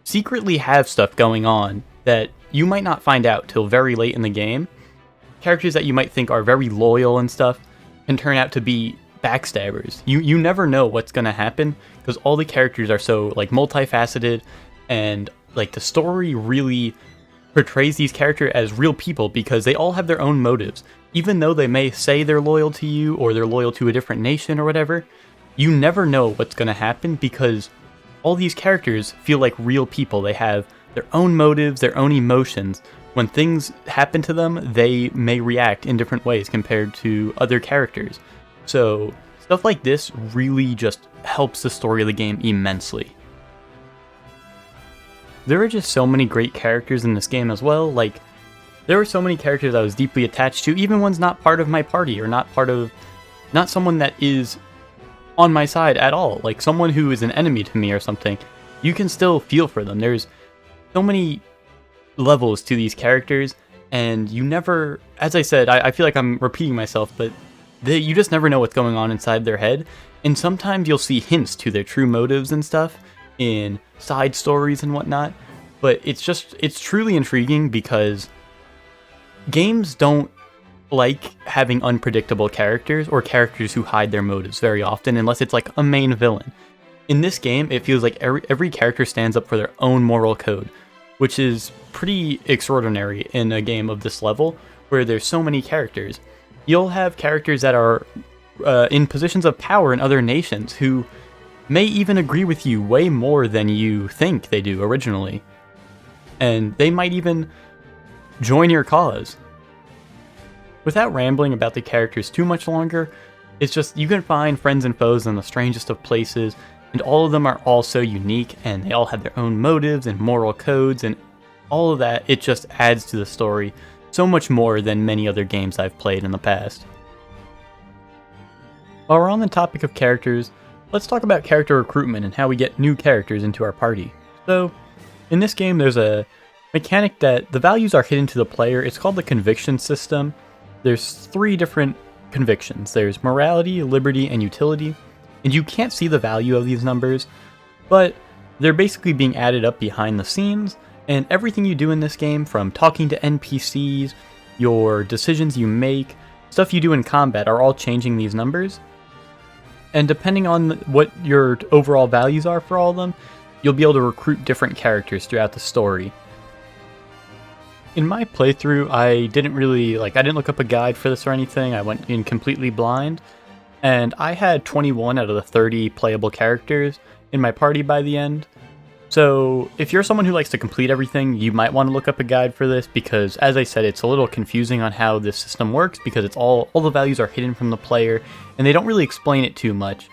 secretly have stuff going on that you might not find out till very late in the game. Characters that you might think are very loyal and stuff can turn out to be backstabbers. You never know what's gonna happen because all the characters are so like multifaceted, and like the story really portrays these characters as real people because they all have their own motives. Even though they may say they're loyal to you or they're loyal to a different nation or whatever, you never know what's gonna happen because all these characters feel like real people. They have their own motives, their own emotions. When things happen to them, they may react in different ways compared to other characters. So stuff like this really just helps the story of the game immensely. There are just so many great characters in this game as well. Like, there were so many characters I was deeply attached to, even ones not part of my party or not someone that is on my side at all. Like someone who is an enemy to me or something, you can still feel for them. There's so many levels to these characters, and you never, as I said, I feel like I'm repeating myself, but you just never know what's going on inside their head, and sometimes you'll see hints to their true motives and stuff in side stories and whatnot, but it's truly intriguing because games don't like having unpredictable characters or characters who hide their motives very often unless it's like a main villain. In this game, it feels like every character stands up for their own moral code, which is pretty extraordinary in a game of this level where there's so many characters. You'll have characters that are in positions of power in other nations who may even agree with you way more than you think they do originally. And they might even join your cause. Without rambling about the characters too much longer, it's just you can find friends and foes in the strangest of places, and all of them are all so unique, and they all have their own motives and moral codes, and all of that, it just adds to the story so much more than many other games I've played in the past. While we're on the topic of characters, let's talk about character recruitment and how we get new characters into our party. So, in this game there's a mechanic that the values are hidden to the player. It's called the conviction system. There's 3 different convictions. There's morality, liberty, and utility. And you can't see the value of these numbers, but they're basically being added up behind the scenes, and everything you do in this game, from talking to NPCs, your decisions you make, stuff you do in combat, are all changing these numbers. And depending on what your overall values are for all of them, you'll be able to recruit different characters throughout the story. In my playthrough, I didn't look up a guide for this or anything. I went in completely blind, and I had 21 out of the 30 playable characters in my party by the end. So if you're someone who likes to complete everything, you might want to look up a guide for this, because as I said, it's a little confusing on how this system works, because it's all the values are hidden from the player, and they don't really explain it too much.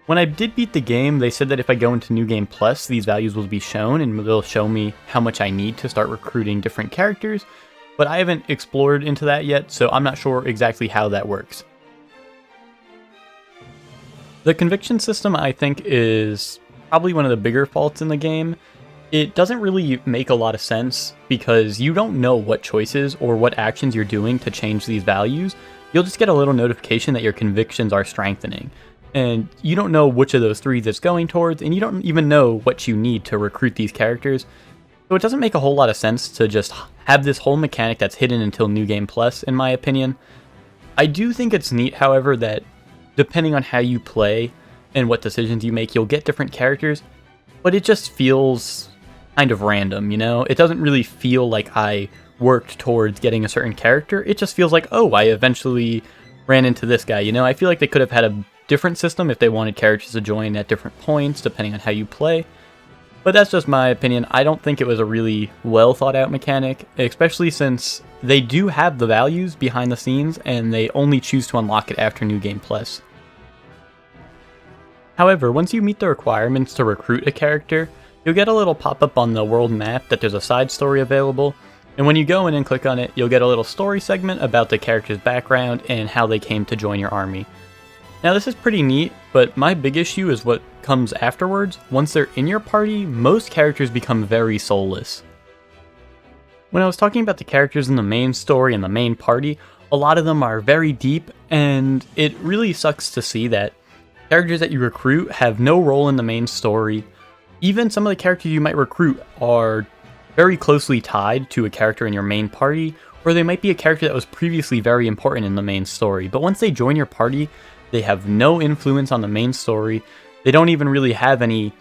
When I did beat the game, they said that if I go into New Game Plus, these values will be shown, and they'll show me how much I need to start recruiting different characters, but I haven't explored into that yet, so I'm not sure exactly how that works. The conviction system, I think, is probably one of the bigger faults in the game. It doesn't really make a lot of sense, because you don't know what choices or what actions you're doing to change these values. You'll just get a little notification that your convictions are strengthening, and you don't know which of those 3 it's going towards, and you don't even know what you need to recruit these characters. So it doesn't make a whole lot of sense to just have this whole mechanic that's hidden until New Game Plus, in my opinion. I do think it's neat, however, that depending on how you play and what decisions you make, you'll get different characters, but it just feels kind of random, you know? It doesn't really feel like I worked towards getting a certain character. It just feels like, oh, I eventually ran into this guy, you know? I feel like they could have had a different system if they wanted characters to join at different points, depending on how you play. But that's just my opinion. I don't think it was a really well thought out mechanic, especially since they do have the values behind the scenes, and they only choose to unlock it after New Game Plus. However, once you meet the requirements to recruit a character, you'll get a little pop-up on the world map that there's a side story available, and when you go in and click on it, you'll get a little story segment about the character's background and how they came to join your army. Now this is pretty neat, but my big issue is what comes afterwards. Once they're in your party, most characters become very soulless. When I was talking about the characters in the main story and the main party, a lot of them are very deep, and it really sucks to see that characters that you recruit have no role in the main story. Even some of the characters you might recruit are very closely tied to a character in your main party, or they might be a character that was previously very important in the main story, but once they join your party, they have no influence on the main story. They don't even really have any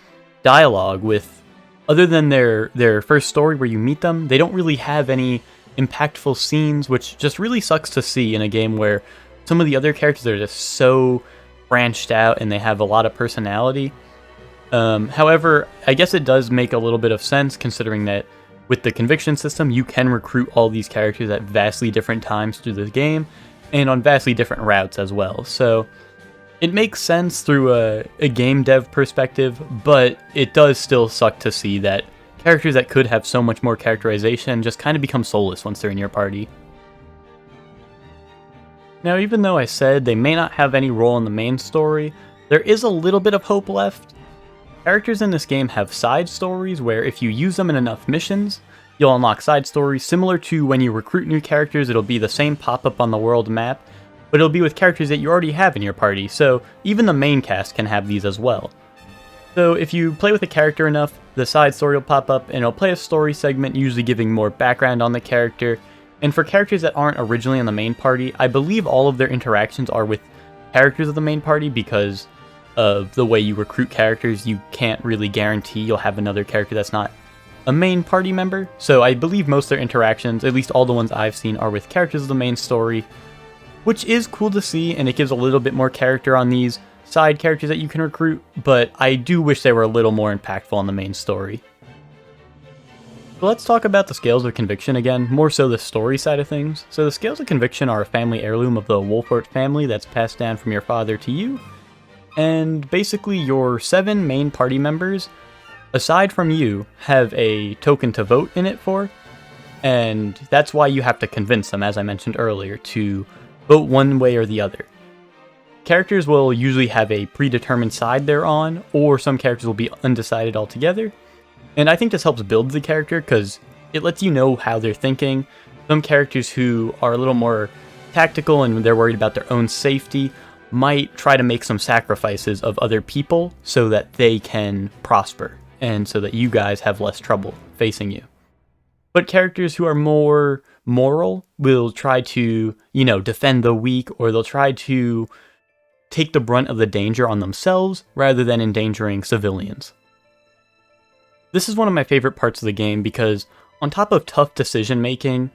dialogue with, other than their first story where you meet them, they don't really have any impactful scenes, which just really sucks to see in a game where some of the other characters are just so branched out and they have a lot of personality. However, I guess it does make a little bit of sense, considering that with the conviction system, you can recruit all these characters at vastly different times through the game, and on vastly different routes as well. So it makes sense through a game dev perspective, but it does still suck to see that characters that could have so much more characterization just kind of become soulless once they're in your party. Now, even though I said they may not have any role in the main story, there is a little bit of hope left. Characters in this game have side stories where if you use them in enough missions, You'll unlock side stories similar to when you recruit new characters. It'll be the same pop-up on the world map, but it'll be with characters that you already have in your party, so even the main cast can have these as well. So if you play with a character enough, the side story will pop up and it'll play a story segment, usually giving more background on the character. And for characters that aren't originally in the main party, I believe all of their interactions are with characters of the main party because of the way you recruit characters. You can't really guarantee you'll have another character that's not a main party member. So I believe most of their interactions, at least all the ones I've seen, are with characters of the main story, which is cool to see, and it gives a little bit more character on these side characters that you can recruit, but I do wish they were a little more impactful on the main story. So let's talk about the Scales of Conviction again, more so the story side of things. So the Scales of Conviction are a family heirloom of the Wolfort family that's passed down from your father to you, and basically your 7 main party members, aside from you, have a token to vote in it for, and that's why you have to convince them, as I mentioned earlier, to vote one way or the other. Characters will usually have a predetermined side they're on, or some characters will be undecided altogether. And I think this helps build the character because it lets you know how they're thinking. Some characters who are a little more tactical and they're worried about their own safety might try to make some sacrifices of other people so that they can prosper and so that you guys have less trouble facing you. But characters who are more moral will try to, defend the weak, or they'll try to take the brunt of the danger on themselves rather than endangering civilians. This is one of my favorite parts of the game because on top of tough decision making,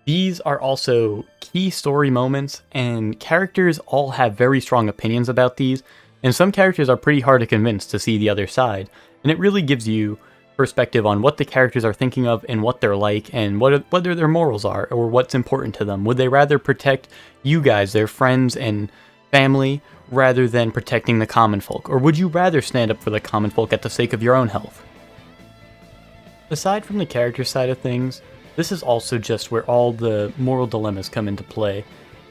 these are also key story moments, and characters all have very strong opinions about these, and some characters are pretty hard to convince to see the other side, and it really gives you perspective on what the characters are thinking of and what they're like and whether their morals are or what's important to them. Would they rather protect you guys, their friends and family, rather than protecting the common folk? Or would you rather stand up for the common folk at the sake of your own health? Aside from the character side of things, this is also just where all the moral dilemmas come into play.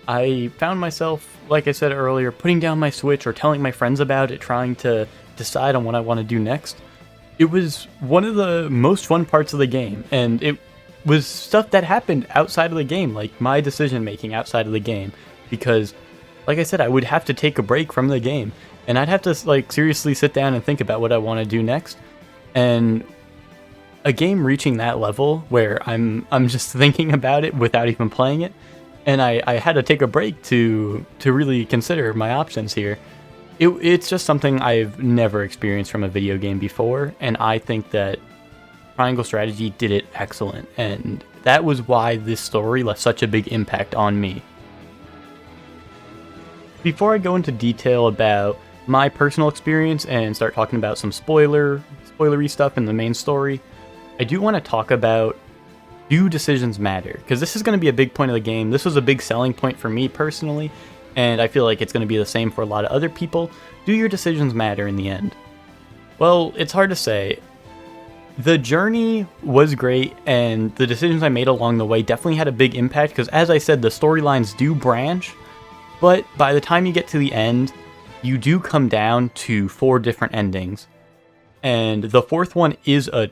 I found myself, like I said earlier, putting down my Switch or telling my friends about it, trying to decide on what I want to do next. It was one of the most fun parts of the game, and it was stuff that happened outside of the game, like my decision making outside of the game, because like I said, I would have to take a break from the game, and I'd have to seriously sit down and think about what I want to do next. And a game reaching that level where I'm just thinking about it without even playing it, and I had to take a break to really consider my options here. It's just something I've never experienced from a video game before, and I think that Triangle Strategy did it excellent, and that was why this story left such a big impact on me. Before I go into detail about my personal experience and start talking about some spoilery stuff in the main story, I do want to talk about, do decisions matter? Because this is going to be a big point of the game. This was a big selling point for me personally, and I feel like it's going to be the same for a lot of other people. Do your decisions matter in the end? Well, it's hard to say. The journey was great, and the decisions I made along the way definitely had a big impact, because as I said, the storylines do branch, but by the time you get to the end, you do come down to 4 different endings. And the 4th one is a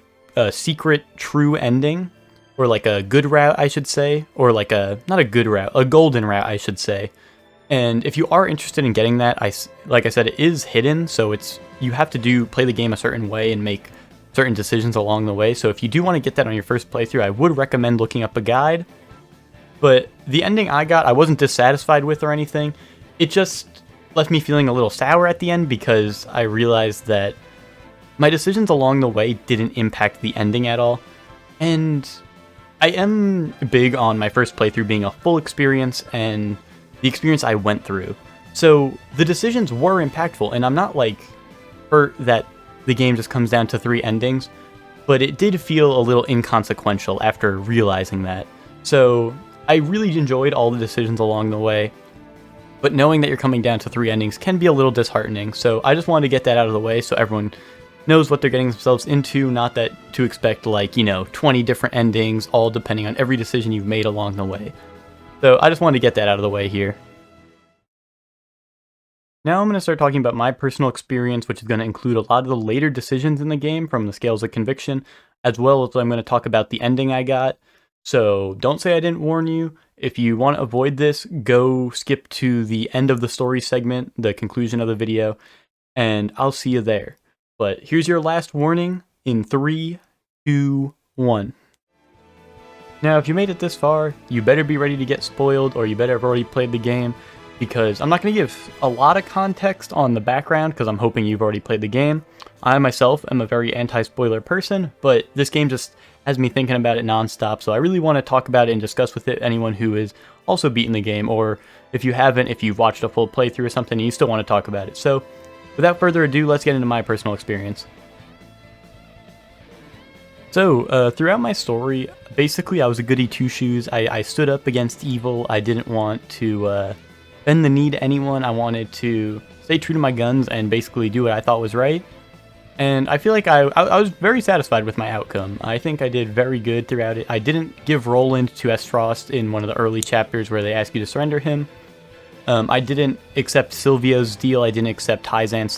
secret true ending, or like a good route, I should say, or like not a good route, a golden route, I should say. And if you are interested in getting that, like I said, it is hidden, so you have to play the game a certain way and make certain decisions along the way. So if you do want to get that on your first playthrough, I would recommend looking up a guide. But the ending I got, I wasn't dissatisfied with or anything. It just left me feeling a little sour at the end because I realized that my decisions along the way didn't impact the ending at all. And I am big on my first playthrough being a full experience and the experience I went through. So the decisions were impactful, and I'm not hurt that the game just comes down to 3 endings, but it did feel a little inconsequential after realizing that. So I really enjoyed all the decisions along the way, but knowing that you're coming down to 3 endings can be a little disheartening. So I just wanted to get that out of the way so everyone knows what they're getting themselves into, not that to expect 20 different endings, all depending on every decision you've made along the way. So I just wanted to get that out of the way here. Now I'm going to start talking about my personal experience, which is going to include a lot of the later decisions in the game from the Scales of Conviction. as well as I'm going to talk about the ending I got. So don't say I didn't warn you. If you want to avoid this, go skip to the end of the story segment, the conclusion of the video, and I'll see you there. But here's your last warning in 3, 2, 1. Now, if you made it this far, you better be ready to get spoiled, or you better have already played the game, because I'm not going to give a lot of context on the background, because I'm hoping you've already played the game. I myself am a very anti-spoiler person, but this game just has me thinking about it nonstop, so I really want to talk about it and discuss with it anyone who is also beaten the game, or if you haven't, if you've watched a full playthrough or something and you still want to talk about it. So, without further ado, let's get into my personal experience. So, throughout my story, basically I was a goody two-shoes. I stood up against evil. I didn't want to bend the knee to anyone. I wanted to stay true to my guns and basically do what I thought was right. And I feel like I was very satisfied with my outcome. I think I did very good throughout it. I didn't give Roland to Frost in one of the early chapters where they ask you to surrender him. I didn't accept Silvio's deal. I didn't accept Hyzant's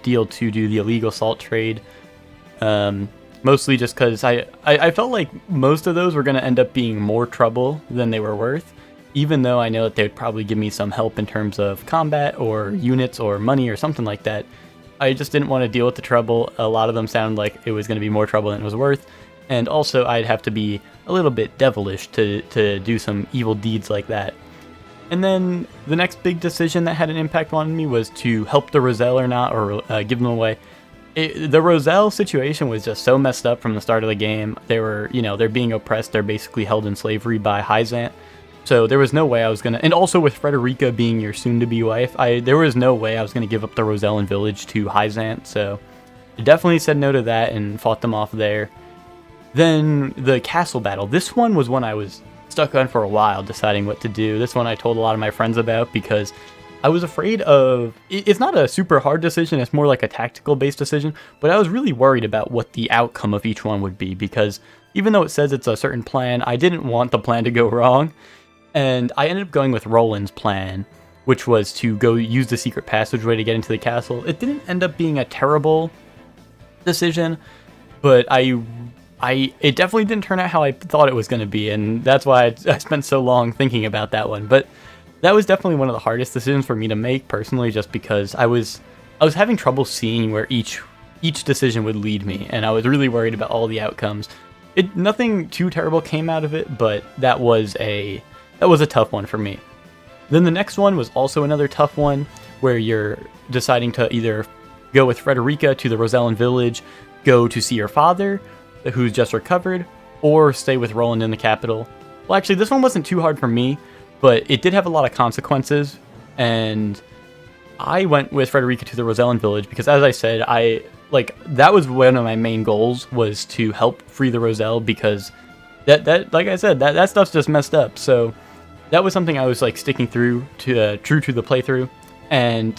deal to do the illegal salt trade. Mostly just because I felt like most of those were going to end up being more trouble than they were worth, even though I know that they would probably give me some help in terms of combat or units or money or something like that. I just didn't want to deal with the trouble. A lot of them sounded like it was going to be more trouble than it was worth, and also I'd have to be a little bit devilish to do some evil deeds like that. And then the next big decision that had an impact on me was to help the Roselle or not, or give them away. The Roselle situation was just so messed up from the start of the game. They were, they're being oppressed. They're basically held in slavery by Hyzant. So there was no way I was going to... And also with Frederica being your soon-to-be wife, there was no way I was going to give up the Rosellan village to Hyzant. So I definitely said no to that and fought them off there. Then the castle battle. This one was one I was stuck on for a while, deciding what to do. This one I told a lot of my friends about because I was afraid of... It's not a super hard decision, it's more like a tactical-based decision, but I was really worried about what the outcome of each one would be, because even though it says it's a certain plan, I didn't want the plan to go wrong, and I ended up going with Roland's plan, which was to go use the secret passageway to get into the castle. It didn't end up being a terrible decision, but it definitely didn't turn out how I thought it was going to be, and that's why I spent so long thinking about that one, but... That was definitely one of the hardest decisions for me to make personally, just because I was having trouble seeing where each decision would lead me, and I was really worried about all the outcomes. Nothing too terrible came out of it, but that was a tough one for me. Then the next one was also another tough one, where you're deciding to either go with Frederica to the Rosellan village, go to see her father, who's just recovered, or stay with Roland in the capital. Well, actually, this one wasn't too hard for me, but it did have a lot of consequences, and I went with Frederica to the Rosellan village because, as I said, that was one of my main goals, was to help free the Roselle, because that like I said, that stuff's just messed up. So that was something I was sticking through to true to the playthrough, and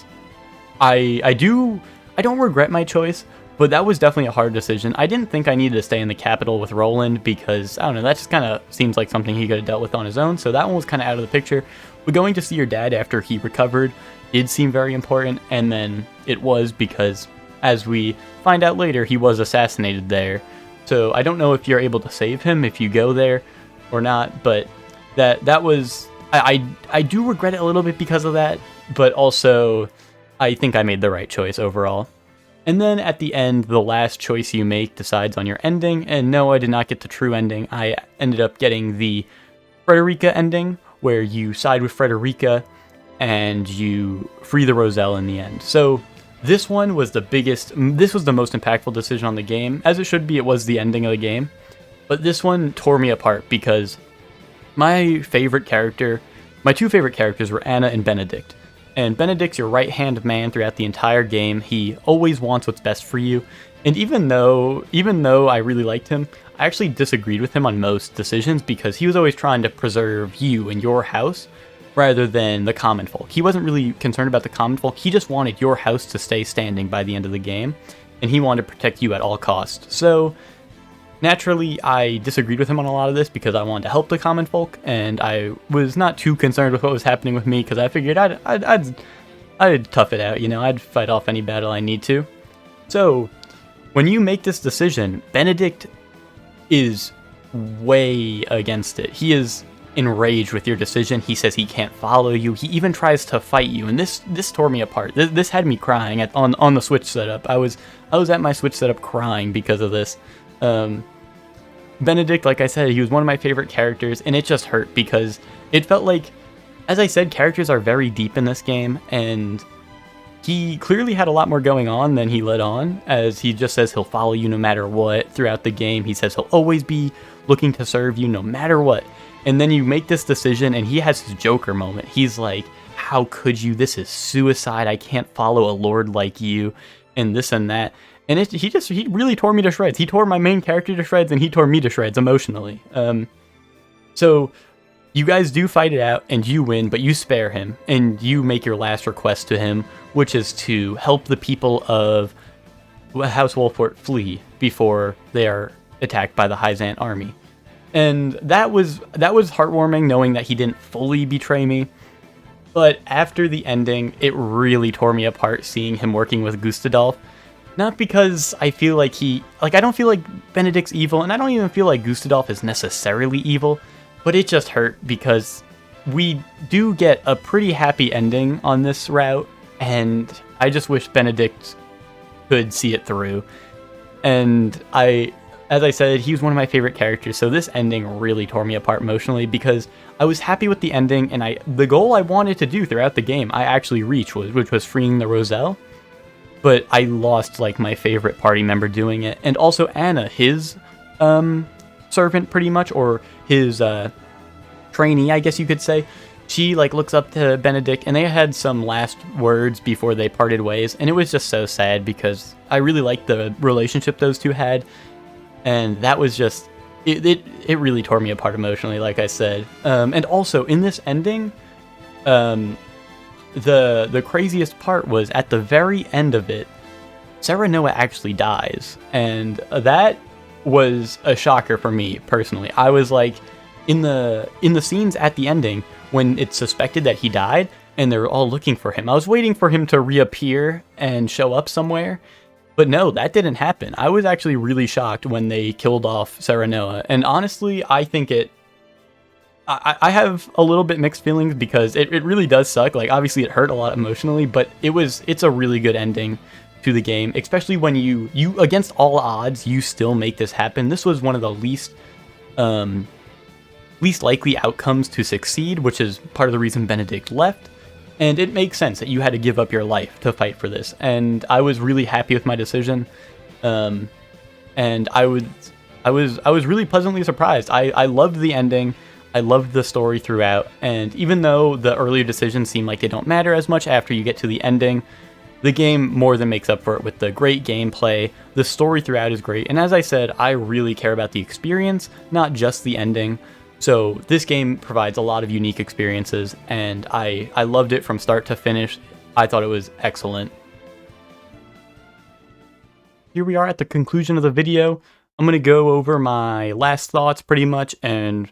I don't regret my choice. But that was definitely a hard decision. I didn't think I needed to stay in the capital with Roland because, I don't know, that just kind of seems like something he could have dealt with on his own. So that one was kind of out of the picture. But going to see your dad after he recovered did seem very important. And then it was because, as we find out later, he was assassinated there. So I don't know if you're able to save him if you go there or not. But that was... I do regret it a little bit because of that. But also, I think I made the right choice overall. And then at the end, the last choice you make decides on your ending, and no, I did not get the true ending. I ended up getting the Frederica ending, where you side with Frederica, and you free the Roselle in the end. So this one was this was the most impactful decision on the game. As it should be, it was the ending of the game. But this one tore me apart, because my two favorite characters were Anna and Benedict. And Benedict's your right-hand man throughout the entire game. He always wants what's best for you. And even though I really liked him, I actually disagreed with him on most decisions, because he was always trying to preserve you and your house rather than the common folk. He wasn't really concerned about the common folk. He just wanted your house to stay standing by the end of the game, and he wanted to protect you at all costs. So naturally, I disagreed with him on a lot of this because I wanted to help the common folk, and I was not too concerned with what was happening with me, because I figured I'd tough it out, I'd fight off any battle I need to. So, when you make this decision, Benedict is way against it. He is enraged with your decision. He says he can't follow you. He even tries to fight you, and this tore me apart. This had me crying on the Switch setup. I was at my Switch setup crying because of this. Benedict, like I said, he was one of my favorite characters, and it just hurt because it felt like, as I said, characters are very deep in this game, and he clearly had a lot more going on than he let on, as he just says he'll follow you no matter what throughout the game. He says he'll always be looking to serve you no matter what. And then you make this decision, and he has his Joker moment. He's like, how could you? This is suicide. I can't follow a lord like you, and this and that. And he really tore me to shreds. He tore my main character to shreds, and he tore me to shreds emotionally. So you guys do fight it out, and you win, but you spare him, and you make your last request to him, which is to help the people of House Wolfort flee before they are attacked by the Hyzant army. And that was heartwarming, knowing that he didn't fully betray me. But after the ending, it really tore me apart seeing him working with Gustadolf. Not because I feel like I don't feel like Benedict's evil, and I don't even feel like Gustadolf is necessarily evil, but it just hurt because we do get a pretty happy ending on this route, and I just wish Benedict could see it through. And as I said, he was one of my favorite characters, so this ending really tore me apart emotionally because I was happy with the ending, and the goal I wanted to do throughout the game, I actually reached, which was freeing the Roselle. But I lost, like, my favorite party member doing it. And also Anna, his servant, pretty much, or his trainee, I guess you could say. She, like, looks up to Benedict, and they had some last words before they parted ways. And it was just so sad because I really liked the relationship those two had. And that was just, it really tore me apart emotionally, like I said. And also, in this ending, the craziest part was at the very end of it, Serenoa actually dies, and that was a shocker for me personally. I was like, in the scenes at the ending when it's suspected that he died and they're all looking for him, I was waiting for him to reappear and show up somewhere, but no, that didn't happen. I was actually really shocked when they killed off Serenoa, and honestly, I think I have a little bit mixed feelings because it really does suck. Like, obviously it hurt a lot emotionally, but it's a really good ending to the game, especially when you against all odds, you still make this happen. This was one of the least likely outcomes to succeed, which is part of the reason Benedict left. And it makes sense that you had to give up your life to fight for this. And I was really happy with my decision. And I was really pleasantly surprised. I loved the ending. I loved the story throughout, and even though the earlier decisions seem like they don't matter as much after you get to the ending, the game more than makes up for it with the great gameplay. The story throughout is great, and as I said, I really care about the experience, not just the ending. So this game provides a lot of unique experiences, and I loved it from start to finish. I thought it was excellent. Here we are at the conclusion of the video. I'm going to go over my last thoughts pretty much, and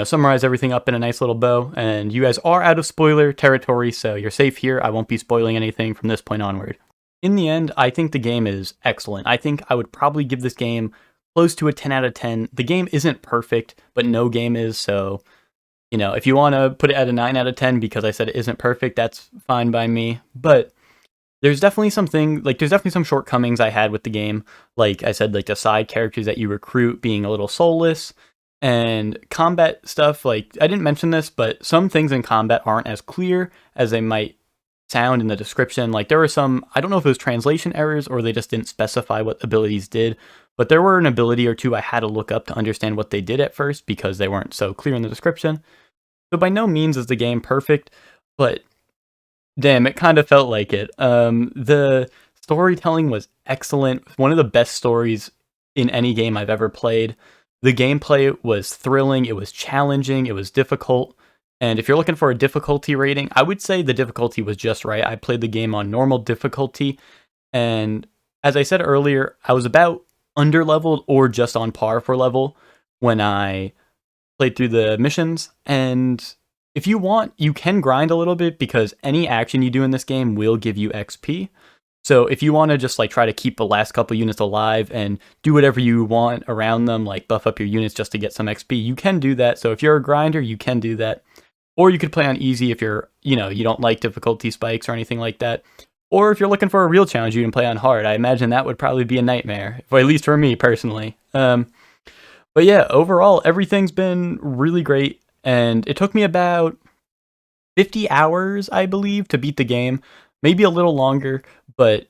summarize everything up in a nice little bow, and you guys are out of spoiler territory, so you're safe here. I won't be spoiling anything from this point onward. In the end, I think the game is excellent. I think I would probably give this game close to a 10 out of 10. The game isn't perfect, but no game is, so, if you want to put it at a 9 out of 10 because I said it isn't perfect, that's fine by me, but there's definitely some shortcomings I had with the game. Like I said, like the side characters that you recruit being a little soulless, and combat stuff, like, I didn't mention this, but some things in combat aren't as clear as they might sound in the description. Like, there were some, I don't know if it was translation errors or they just didn't specify what abilities did, but there were an ability or two I had to look up to understand what they did at first because they weren't so clear in the description. So by no means is the game perfect, but damn, it kind of felt like it. The storytelling was excellent. One of the best stories in any game I've ever played. The gameplay was thrilling, it was challenging, it was difficult, and if you're looking for a difficulty rating, I would say the difficulty was just right. I played the game on normal difficulty, and as I said earlier, I was about under-leveled or just on par for level when I played through the missions, and if you want, you can grind a little bit because any action you do in this game will give you XP. So if you want to just like try to keep the last couple units alive and do whatever you want around them, like buff up your units just to get some XP, you can do that. So if you're a grinder, you can do that. Or you could play on easy if you're, you know, you don't like difficulty spikes or anything like that. Or if you're looking for a real challenge, you can play on hard. I imagine that would probably be a nightmare, or at least for me personally. But yeah, overall, everything's been really great. And it took me about 50 hours, I believe, to beat the game. Maybe a little longer, but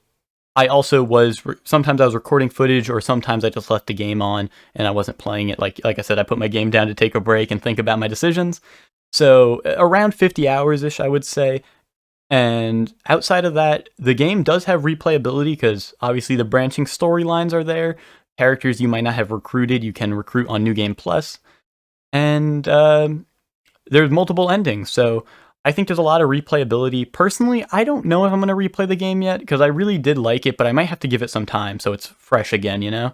I also was, sometimes I was recording footage, or sometimes I just left the game on and I wasn't playing it. Like I said, I put my game down to take a break and think about my decisions. So around 50 hours-ish, I would say. And outside of that, the game does have replayability because obviously the branching storylines are there. Characters you might not have recruited, you can recruit on New Game Plus. And there's multiple endings, so I think there's a lot of replayability. Personally, I don't know if I'm going to replay the game yet because I really did like it, but I might have to give it some time so it's fresh again, you know?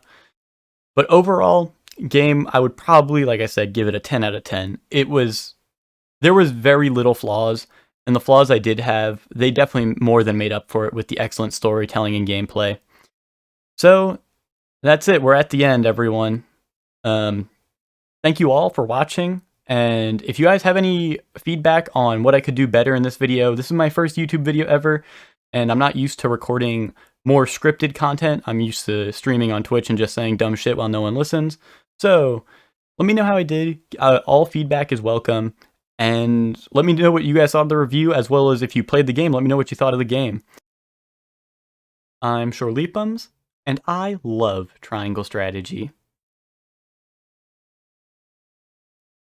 But overall, game, I would probably, like I said, give it a 10 out of 10. There was very little flaws, and the flaws I did have, they definitely more than made up for it with the excellent storytelling and gameplay. So, that's it. We're at the end, everyone. Thank you all for watching, and if you guys have any feedback on what I could do better in this video, this is my first YouTube video ever, and I'm not used to recording more scripted content. I'm used to streaming on Twitch and just saying dumb shit while no one listens. So, let me know how I did. All feedback is welcome. And let me know what you guys thought of the review, as well as if you played the game, let me know what you thought of the game. I'm Shoreleapums, and I love triangle strategy.